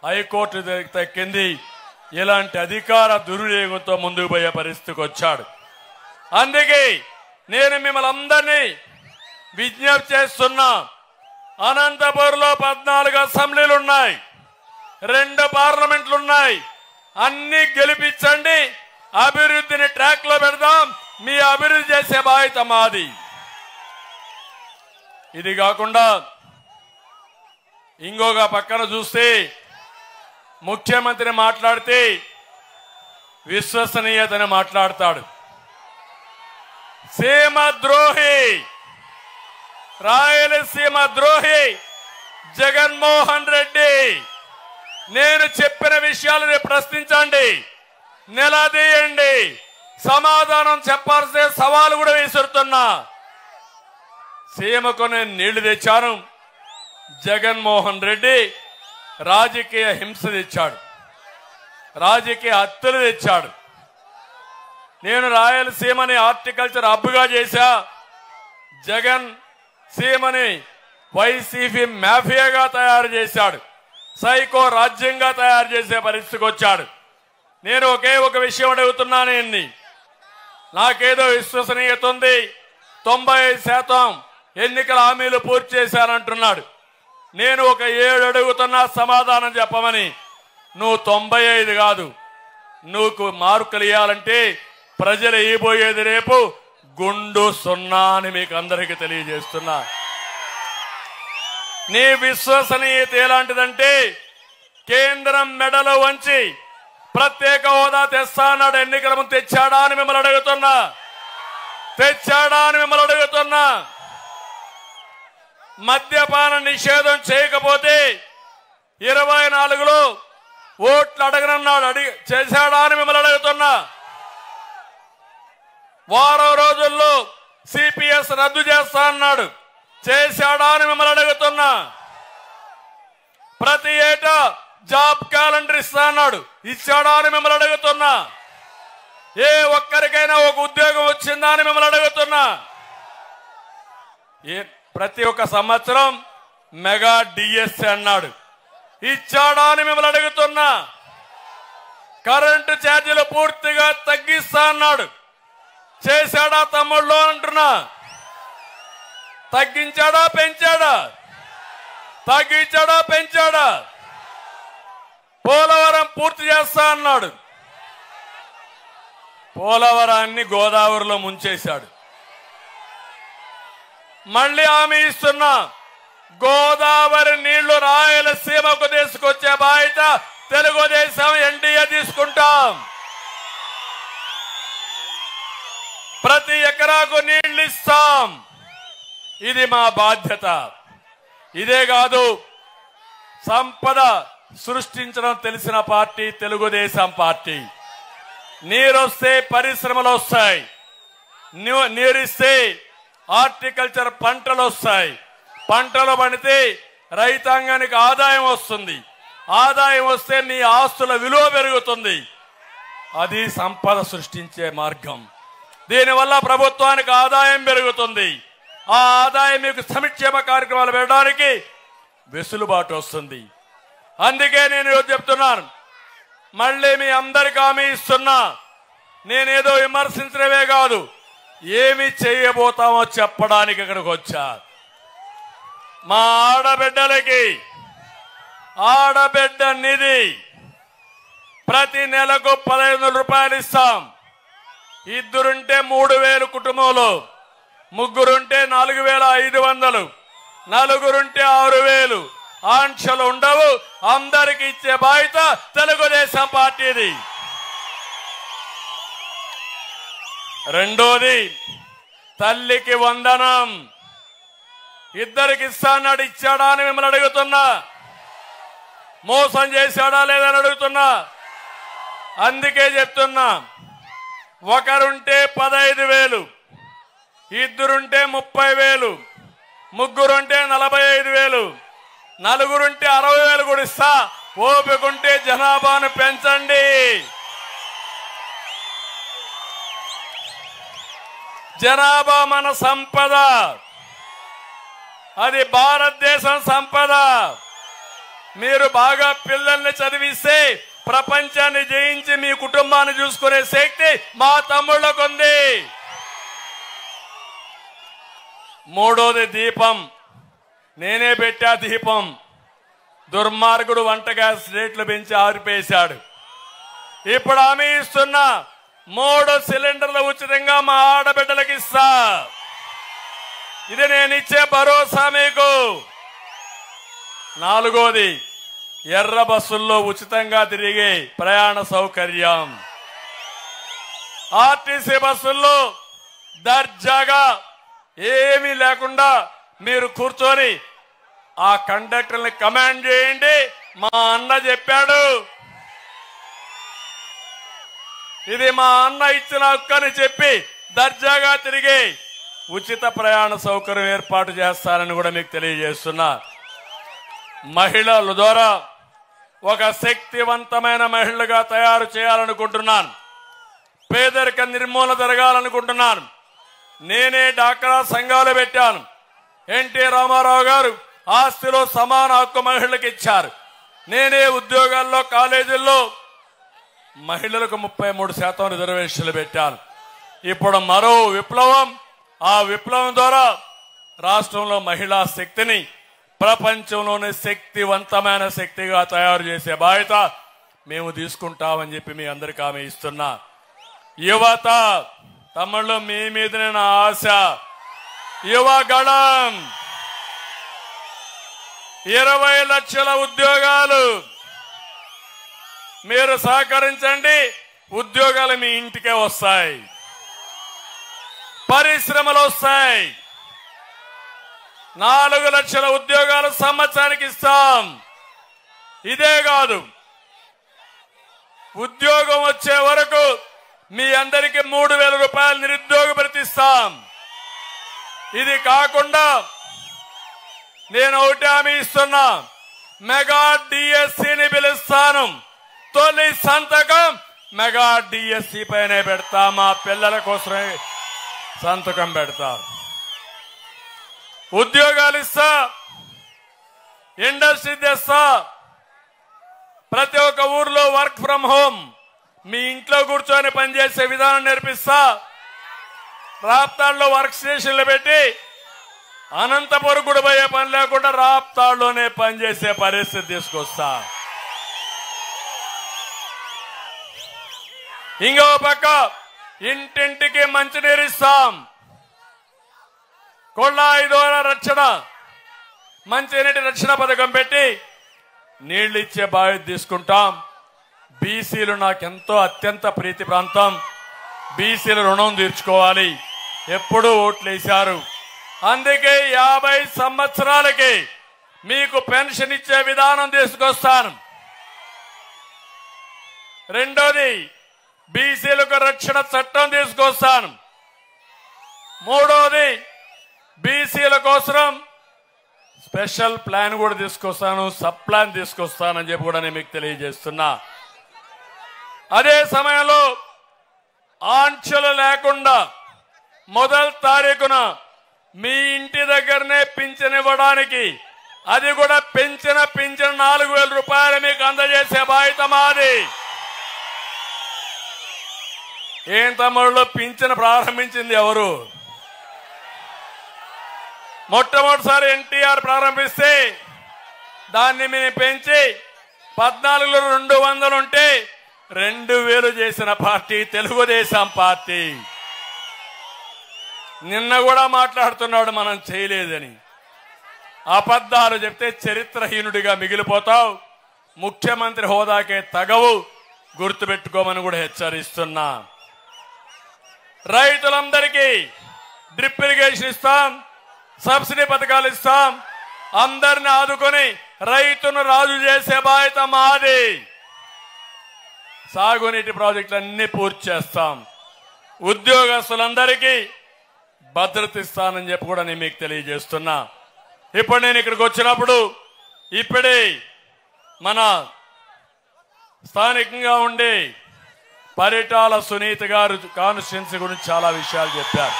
హైకోర్టు దక్కింది. ఇలాంటి అధికార దుర్వినియోగంతో ముందుకు పోయే పరిస్థితికి వచ్చాడు. అందుకే నేను మిమ్మల్ని అందరినీ విజ్ఞప్తి చేస్తున్నా. అనంతపూర్లో 14 అసెంబ్లీలు ఉన్నాయి, 2 పార్లమెంట్లు ఉన్నాయి. అన్ని గెలిపించండి, అభివృద్ధిని ట్రాక్ లో పెడదాం. మీ అభివృద్ధి చేసే బాధ్యత మాది. ఇది కాకుండా ఇంకొక పక్కన చూస్తే ముఖ్యమంత్రి మాట్లాడితే విశ్వసనీయతని మాట్లాడతాడు. సీమ ద్రోహి, రాయలసీమ ద్రోహి జగన్మోహన్ రెడ్డి. నేను చెప్పిన విషయాలను ప్రశ్నించండి, నిలదీయండి, సమాధానం చెప్పాల్సిన సవాలు కూడా విసురుతున్నా. సీమకు నేను నీళ్లు తెచ్చాను. జగన్మోహన్ రెడ్డి రాజకీయ హింస తెచ్చాడు, రాజకీయ హత్యలు తెచ్చాడు. నేను రాయలసీమని హార్టికల్చర్ హబ్గా చేశా. జగన్ సీమని వైసీపీ మాఫియాగా తయారు చేశాడు, సైకో రాజ్యంగా తయారు చేసే పరిస్థితికి వచ్చాడు. నేను ఒకే ఒక విషయం అడుగుతున్నాను. నాకేదో విశ్వసనీయత ఉంది, 95% ఎన్నికల హామీలు పూర్తి చేశానంటున్నాడు. నేను ఒక 7 అడుగుతున్నా సమాధానం చెప్పమని. నువ్వు 95 కాదు, నువ్వు మార్కులు ఇవ్వాలంటే ప్రజలు ఇవ్వబోయేది రేపు గుండు 0 అని మీకు అందరికీ తెలియజేస్తున్నా. నీ విశ్వసనీయత ఎలాంటిదంటే కేంద్రం మెడలో వంచి ప్రత్యేక హోదా తెస్తా అన్నాడు. ఎన్నికల ముందు తెచ్చాడా అని మిమ్మల్ని అడుగుతున్నా, తెచ్చాడా అని మిమ్మల్ని అడుగుతున్నా. మద్యపాన నిషేధం చేయకపోతే 24లో ఓట్లు అడగనన్నాడు, చేశాడా అని మిమ్మల్ని అడుగుతున్నా. వారం రోజుల్లో సిపిఎస్ రద్దు చేస్తా అన్నాడు, చేశాడా అని మిమ్మల్ని అడుగుతున్నా. ప్రతి ఏటా జాబ్ క్యాలెండర్ ఇస్తా అన్నాడు, ఇచ్చాడా అని మిమ్మల్ని అడుగుతున్నా. ఏ ఒక్కరికైనా ఒక ఉద్యోగం వచ్చిందా అని మిమ్మల్ని అడుగుతున్నా. ప్రతి ఒక్క సంవత్సరం మెగా డిఎస్సి అన్నాడు, ఇచ్చాడా అని మిమ్మల్ని అడుగుతున్నా. కరెంటు ఛార్జీలు పూర్తిగా తగ్గిస్తా అన్నాడు, చేశాడా తమ్ముళ్ళు అంటున్నా. తగ్గించాడా పెంచాడా? తగ్గించాడా పెంచాడా? పోలవరం పూర్తి చేస్తా అన్నాడు, పోలవరాన్ని గోదావరిలో ముంచేశాడు. మళ్ళీ హామీ ఇస్తున్నా, గోదావరి నీళ్లు రాయలసీమకు తీసుకొచ్చే బాధ్యత తెలుగుదేశం ఎన్డీఏ తీసుకుంటాం. ప్రతి ఎకరాకు నీళ్లు ఇస్తాం. ఇది మా బాధ్యత. ఇదే కాదు, సంపద సృష్టించడం తెలిసిన పార్టీ తెలుగుదేశం పార్టీ. నీరొస్తే పరిశ్రమలు వస్తాయి, నీరిస్తే హార్టికల్చర్ పంటలు వస్తాయి, పంటలు పండితే రైతాంగానికి ఆదాయం వస్తుంది, ఆదాయం వస్తే నీ ఆస్తుల విలువ పెరుగుతుంది. అది సంపద సృష్టించే మార్గం. దీనివల్ల ప్రభుత్వానికి ఆదాయం పెరుగుతుంది. ఆ ఆదాయం మీకు సంక్షేమ కార్యక్రమాలు పెట్టడానికి వెసులుబాటు వస్తుంది. అందుకే నేను చెప్తున్నాను, మళ్ళీ మీ అందరికీ హామీ ఇస్తున్నా, నేనేదో విమర్శించడమే కాదు, ఏమి చేయబోతామో చెప్పడానికి ఇక్కడికి వచ్చా. మా ఆడబిడ్డలకి ఆడబిడ్డ నిధి ప్రతి నెలకు 15,000 రూపాయలు ఇస్తాం. ఇద్దరుంటే 3,000 కుటుంబంలో, ముగ్గురుంటే 4,500, నలుగురుంటే 6,000. ఆంక్షలు ఉండవు, అందరికి ఇచ్చే బాధ్యత తెలుగుదేశం పార్టీది. రెండోది, తల్లికి వందనం. ఇద్దరికి ఇస్తాన్నాడు, ఇచ్చాడా అని మిమ్మల్ని అడుగుతున్నా. మోసం చేశాడా లేదని అడుగుతున్నా. అందుకే చెప్తున్నా, ఒకరుంటే 15,000, ఇద్దరుంటే 30,000, ముగ్గురుంటే 45,000, నలుగురుంటే 60,000 కూడా ఇస్తా. ఓపికంటే జనాభాను పెంచండి. జనాభా మన సంపద, అది భారతదేశం సంపద. మీరు బాగా పిల్లల్ని చదివిస్తే ప్రపంచాన్ని జయించి మీ కుటుంబాన్ని చూసుకునే శక్తి మా తమ్ముళ్ళకు ఉంది. మూడోది దీపం. నేనే పెట్టా దీపం. దుర్మార్గుడు వంట గ్యాస్ రేట్లు పెంచి ఆరిపేశాడు. ఇప్పుడు హామీ ఇస్తున్నా, 3 సిలిండర్లు ఉచితంగా మా ఆడబిడ్డలకు ఇస్తా. ఇది నేను ఇచ్చే భరోసా మీకు. నాలుగోది, ఎర్ర బస్సుల్లో ఉచితంగా తిరిగే ప్రయాణ సౌకర్యం. ఆర్టీసీ బస్సుల్లో దర్జాగా ఏమీ లేకుండా మీరు కూర్చొని ఆ కండక్టర్ని కమాండ్ చేయండి. మా అన్న చెప్పాడు, ఇది మా అన్న ఇచ్చిన హక్కు అని చెప్పి దర్జాగా తిరిగే ఉచిత ప్రయాణ సౌకర్యం ఏర్పాటు చేస్తారని కూడా మీకు తెలియజేస్తున్నా. మహిళల ద్వారా ఒక శక్తివంతమైన మహిళగా తయారు చేయాలనుకుంటున్నాను. పేదరిక నిర్మూలన జరగాలనుకుంటున్నాను. నేనే డాక్రా సంఘాలు పెట్టాను. ఎన్టీ రామారావు గారు ఆస్తిలో సమాన హక్కు మహిళలకు ఇచ్చారు. నేనే ఉద్యోగాల్లో, కాలేజీల్లో మహిళలకు 33% రిజర్వేషన్లు పెట్టాను. ఇప్పుడు మరో విప్లవం, ఆ విప్లవం ద్వారా రాష్ట్రంలో మహిళా శక్తిని ప్రపంచంలోనే శక్తివంతమైన శక్తిగా తయారు చేసే బాధ్యత మేము తీసుకుంటామని చెప్పి మీ అందరికీ హామీ ఇస్తున్నా. యువత, తమ్ముళ్ళు, మీ మీదనే నా ఆశ. యువగళం 20 లక్షల ఉద్యోగాలు. మీరు సహకరించండి, ఉద్యోగాలు మీ ఇంటికే వస్తాయి, పరిశ్రమలు వస్తాయి. 4 లక్షల ఉద్యోగాలు సంవత్సరానికి ఇస్తాం. ఇదే కాదు, ఉద్యోగం వచ్చే వరకు మీ అందరికీ 3,000 రూపాయలు నిరుద్యోగ భృతి ఇస్తాం. ఇది కాకుండా నేను ఒకటి హామీ ఇస్తున్నా, మెగా డిఎస్సిని పిలుస్తాను. తొలి సంతకం మెగా డిఎస్సి పైనే పెడతా. మా పిల్లల కోసమే సంతకం పెడతా. ఉద్యోగాలు ఇస్తా, ఇండస్ట్రీ తెస్తా. ప్రతి ఒక్క ఊర్లో వర్క్ ఫ్రం హోమ్, మీ ఇంట్లో కూర్చొని పనిచేసే విధానం నేర్పిస్తా. రాప్తాడులో వర్క్ స్టేషన్లు పెట్టి అనంతపురం కూడా పోయే పని లేకుండా రాప్తాడులోనే పనిచేసే పరిస్థితి తీసుకొస్తా. ఇంకో పక్క ఇంటింటికి మంచినీరు ఇస్తాం. కొళ్ళాయి ద్వారా రక్షణ, మంచినీటి రక్షణ పథకం పెట్టి నీళ్లు ఇచ్చే బాధ్యత తీసుకుంటాం. బీసీలు నాకెంతో అత్యంత ప్రీతి ప్రాంతం. బీసీలు రుణం తీర్చుకోవాలి. ఎప్పుడూ ఓట్లు వేశారు. అందుకే 50 సంవత్సరాలకి మీకు పెన్షన్ ఇచ్చే విధానం తీసుకొస్తాను. రెండోది బీసీలకు రక్షణ చట్టం తీసుకొస్తాను. మూడోది బీసీల కోసం స్పెషల్ ప్లాన్ కూడా తీసుకొస్తాను, సబ్ ప్లాన్ తీసుకొస్తానని చెప్పి కూడా నేను మీకు తెలియజేస్తున్నా. అదే సమయంలో ఆంక్షలు లేకుండా మొదటి తారీఖున మీ ఇంటి దగ్గరనే పింఛన్ ఇవ్వడానికి, అది కూడా పింఛన్ 4,000 రూపాయలు మీకు అందజేసే బాధ్యత మాది. ఏం తమ్ముళ్ళు, పింఛన్ ప్రారంభించింది ఎవరు? మొట్టమొదటిసారి ఎన్టీఆర్ ప్రారంభిస్తే దాన్ని మేము పెంచి 14లో 200 ఉంటే 2,000 చేసిన పార్టీ తెలుగుదేశం పార్టీ. నిన్న కూడా మాట్లాడుతున్నాడు మనం చేయలేదని. అబద్ధాలు చెప్తే చరిత్రహీనుడిగా మిగిలిపోతావు. ముఖ్యమంత్రి హోదాకే తగవు, గుర్తుపెట్టుకోమని కూడా హెచ్చరిస్తున్నా. రైతులందరికీ డ్రిప్ ఇరిగేషన్ ఇస్తాం, సబ్సిడీ పథకాలు ఇస్తాం. అందరిని ఆదుకొని రైతును రాజు చేసే బాధ్యత మాది. సాగునీటి ప్రాజెక్టులన్నీ పూర్తి చేస్తాం. ఉద్యోగస్తులందరికీ భద్రత ఇస్తానని చెప్పి కూడా నేను మీకు తెలియజేస్తున్నా. ఇప్పుడు నేను ఇక్కడికి వచ్చినప్పుడు ఇప్పుడే మన స్థానికంగా ఉండే పరిటాల సునీత గారు కాన్స్టిట్యున్సీ గురించి చాలా విషయాలు చెప్పారు.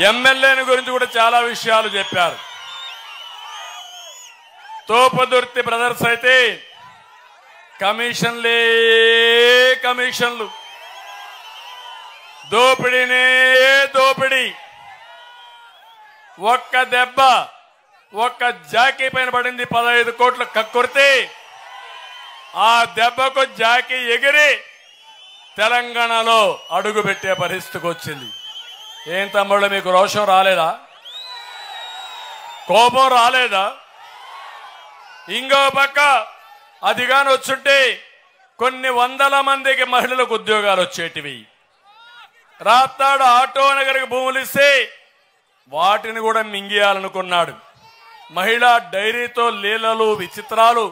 ఎమ్మెల్యేని గురించి కూడా చాలా విషయాలు చెప్పారు. తోపదుర్తి బ్రదర్స్ అయితే కమిషన్లే కమిషన్లు, దోపిడీనే దోపిడీ. ఒక్క దెబ్బ ఒక్క జాకీ పైన పడింది 15 కోట్లు కక్కుర్తి. ఆ దెబ్బకు జాకీ ఎగిరి తెలంగాణలో అడుగు పెట్టే పరిస్థితికి వచ్చింది. ఏం తమ్ముళ్ళు, మీకు రోషం రాలేదా? కోపం రాలేదా? ఇంకో పక్క అదిగాని వచ్చుంటే కొన్ని వందల మందికి మహిళలకు ఉద్యోగాలు వచ్చేటివి. రాప్తాడు ఆటో నగర్కి భూములు ఇస్తే వాటిని కూడా మింగేయాలనుకున్నాడు. మహిళా డైరీతో లీలలు విచిత్రాలు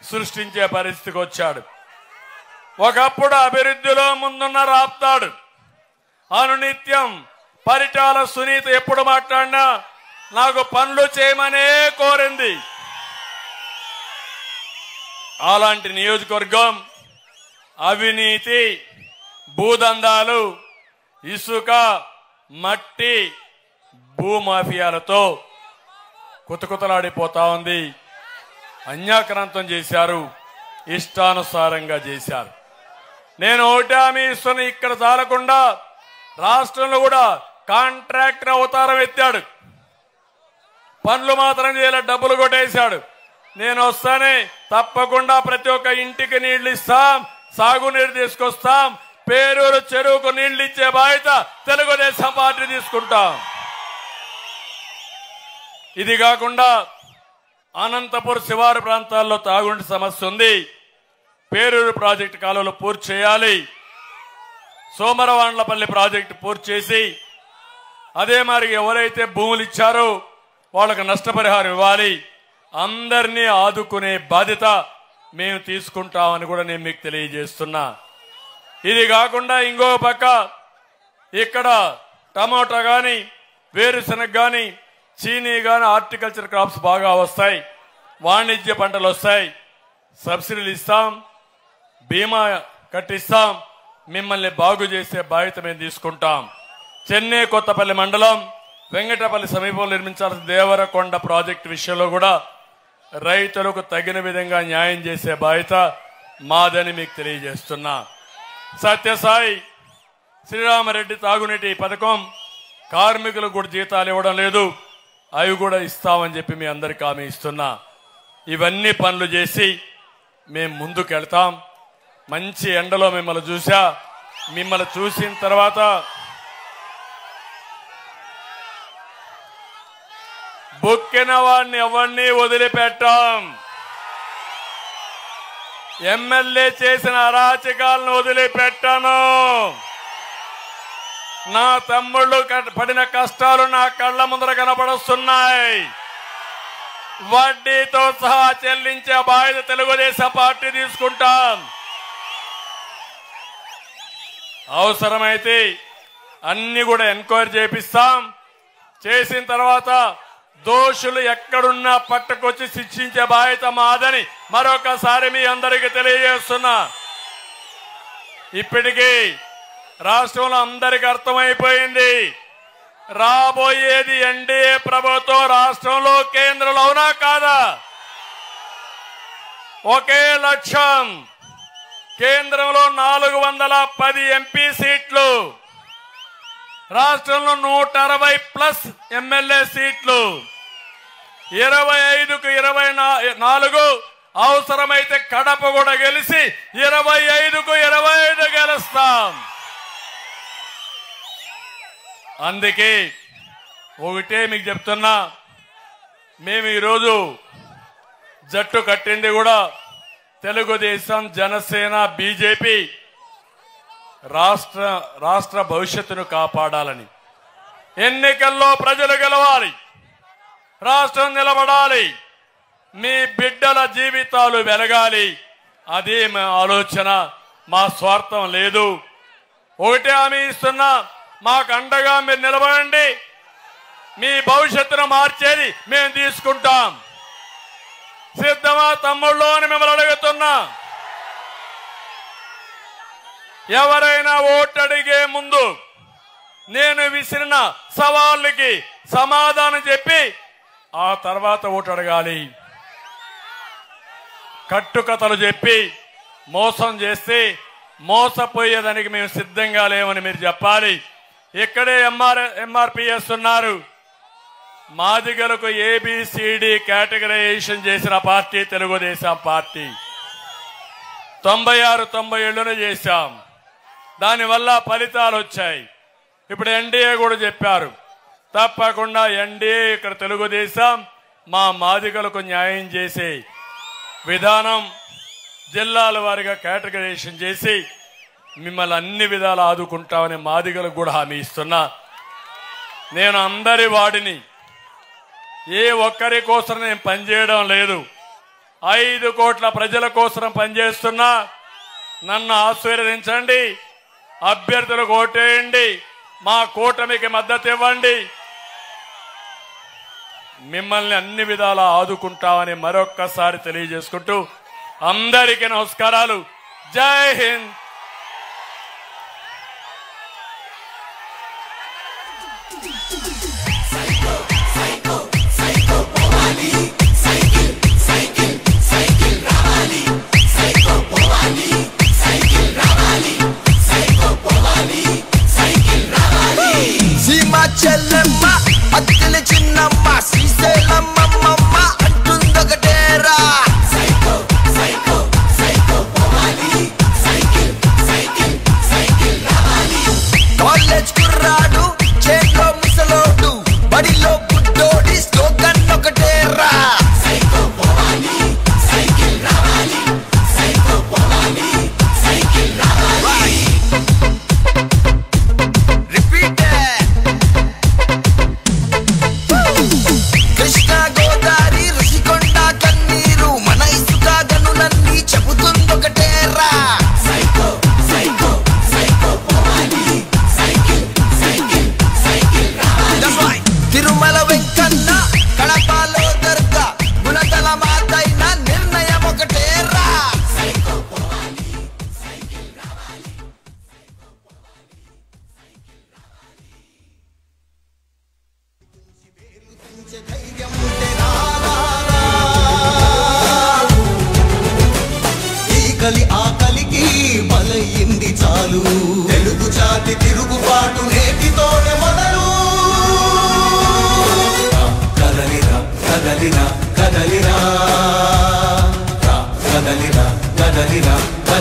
సృష్టించే పరిస్థితికి వచ్చాడు. ఒకప్పుడు అభివృద్ధిలో ముందున్న రాప్తాడు అనునిత్యం పరిటాల సునీత ఎప్పుడు మాట్లాడినా నాకు పనులు చేయమనే కోరింది. అలాంటి నియోజకవర్గం అవినీతి, భూదందాలు, ఇసుక, మట్టి, భూమాఫియాలతో కుతకుతలాడిపోతా ఉంది. అన్యాక్రాంతం చేశారు, ఇష్టానుసారంగా చేశారు. నేను ఒకటి హామీ ఇస్తున్న, ఇక్కడ చాలకుండా రాష్ట్రంలో కూడా కాంట్రాక్టర్ అవతారం ఎత్తాడు. పనులు మాత్రం చేయలే, డబ్బులు కొట్టేశాడు. నేను వస్తానే తప్పకుండా ప్రతి ఒక్క ఇంటికి నీళ్లు ఇస్తాం, సాగునీరు తీసుకొస్తాం, పేరూరు చెరువుకు నీళ్లు ఇచ్చే బాధ్యత తెలుగుదేశం పార్టీ తీసుకుంటాం. ఇది కాకుండా అనంతపురం శివారు ప్రాంతాల్లో తాగునీటి సమస్య ఉంది. పేరూరు ప్రాజెక్టు కాలువలు పూర్తి చేయాలి. సోమరవాండ్లపల్లి ప్రాజెక్టు పూర్తి చేసి అదే మరి ఎవరైతే భూములు ఇచ్చారో వాళ్ళకు నష్టపరిహారం ఇవ్వాలి. అందరినీ ఆదుకునే బాధ్యత మేము తీసుకుంటామని కూడా నేను మీకు తెలియజేస్తున్నా. ఇది కాకుండా ఇంకో పక్క ఇక్కడ టమాటా కానీ, వేరుశనగ కానీ, చీనీ కానీ, హార్టికల్చర్ క్రాప్స్ బాగా వస్తాయి, వాణిజ్య పంటలు వస్తాయి. సబ్సిడీలు ఇస్తాం, బీమా కట్టిస్తాం, మిమ్మల్ని బాగు చేసే బాధ్యత మేము తీసుకుంటాం. చెన్నై కొత్తపల్లి మండలం వెంకటపల్లి సమీపంలో నిర్మించాల్సిన దేవరకొండ ప్రాజెక్టు విషయంలో కూడా రైతులకు తగిన విధంగా న్యాయం చేసే బాధ్యత మాదని మీకు తెలియజేస్తున్నా. సత్యసాయి శ్రీరామరెడ్డి తాగునీటి పథకం కార్మికులకు కూడా జీతాలు ఇవ్వడం లేదు, అవి కూడా ఇస్తామని చెప్పి మీ అందరికి హామీ ఇస్తున్నా. ఇవన్నీ పనులు చేసి మేము ముందుకు వెళ్తాం. మంచి ఎండలో మిమ్మల్ని చూసా, మిమ్మల్ని చూసిన తర్వాత బొక్కిన వాడిని ఎవరిని వదిలిపెట్టాం. ఎమ్మెల్యే చేసిన అరాచకాలను వదిలిపెట్టాను. నా తమ్ముళ్ళు పడిన కష్టాలు నా కళ్ళ ముందర కనపడుస్తున్నాయి. వడ్డీతో సహా చెల్లించే బాధ్యత తెలుగుదేశం పార్టీ తీసుకుంటాం. అవసరమైతే అన్ని కూడా ఎంక్వైరీ చేపిస్తాం. చేసిన తర్వాత దోషులు ఎక్కడున్నా పట్టుకొచ్చి శిక్షించే బాధ్యత మాదని మరొకసారి మీ అందరికీ తెలియజేస్తున్నా. ఇప్పటికీ రాష్ట్రంలో అందరికీ అర్థమైపోయింది, రాబోయేది ఎన్డీఏ ప్రభుత్వం రాష్ట్రంలో, కేంద్రంలో. అవునా కాదా? ఒకే లక్ష్యం, కేంద్రంలో 410 ఎంపీ సీట్లు, రాష్ట్రంలో 160+ ఎమ్మెల్యే సీట్లు, 25కు 24, అవసరమైతే కడప కూడా గెలిచి 25కు 25 గెలుస్తాం. అందుకే ఒకటే మీకు చెప్తున్నా, మేము ఈరోజు జట్టు కట్టింది కూడా తెలుగుదేశం, జనసేన, బీజేపీ రాష్ట్ర భవిష్యత్తును కాపాడాలని. ఎన్నికల్లో ప్రజలు గెలవాలి, రాష్ట్రం నిలబడాలి, మీ బిడ్డల జీవితాలు వెలగాలి. అదే మా ఆలోచన, మా స్వార్థం లేదు. ఒకటే హామీ ఇస్తున్నా, మాకు అండగా మీరు నిలబడండి. మీ భవిష్యత్తును మార్చేది మేము తీసుకుంటాం. సిద్ధమా తమ్ముళ్ళు అని మిమ్మల్ని అడుగుతున్నా. ఎవరైనా ఓటు అడిగే ముందు నేను విసిరిన సవాళ్ళకి సమాధానం చెప్పి ఆ తర్వాత ఓటు అడగాలి. కట్టుకథలు చెప్పి మోసం చేస్తే మోసపోయేదానికి మేము సిద్ధంగా లేవని మీరు చెప్పాలి. ఇక్కడే ఎంఆర్పిఎస్ ఉన్నారు. మాదిగలకు ఏబిసిడి కేటగరైజేషన్ చేసిన పార్టీ తెలుగుదేశం పార్టీ. 96, 97 చేశాం. దానివల్ల ఫలితాలు వచ్చాయి. ఇప్పుడు ఎన్డీఏ కూడా చెప్పారు, తప్పకుండా ఎన్డీఏ ఇక్కడ తెలుగుదేశం మా మాదిగలకు న్యాయం చేసే విధానం, జిల్లాల వారీగా కేటగరైజేషన్ చేసి మిమ్మల్ని అన్ని విధాలు ఆదుకుంటామని మాదిగలకు కూడా హామీ ఇస్తున్నా. నేను అందరి వాడిని, ఏ ఒక్కరి కోసం నేను పనిచేయడం లేదు. 5 కోట్ల ప్రజల కోసం పనిచేస్తున్నా. నన్ను ఆశీర్వదించండి, అభ్యర్థులకు ఓటేయండి, మా కూటమికి మద్దతు ఇవ్వండి. మిమ్మల్ని అన్ని విధాలా ఆదుకుంటామని మరొక్కసారి తెలియజేసుకుంటూ అందరికీ నమస్కారాలు. జై హింద్. చెల్లెమ్మ అత్తెల చిన్నమ్మ శ్రీశైలమ్మ అంటుందొకటేరా. కాలేజ్ కుర్రాడు, చేతిలో ముసలోడు, బడిలో బుడ్డోడి స్లోగన్ ఒకటేరా.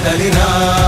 కదలిరా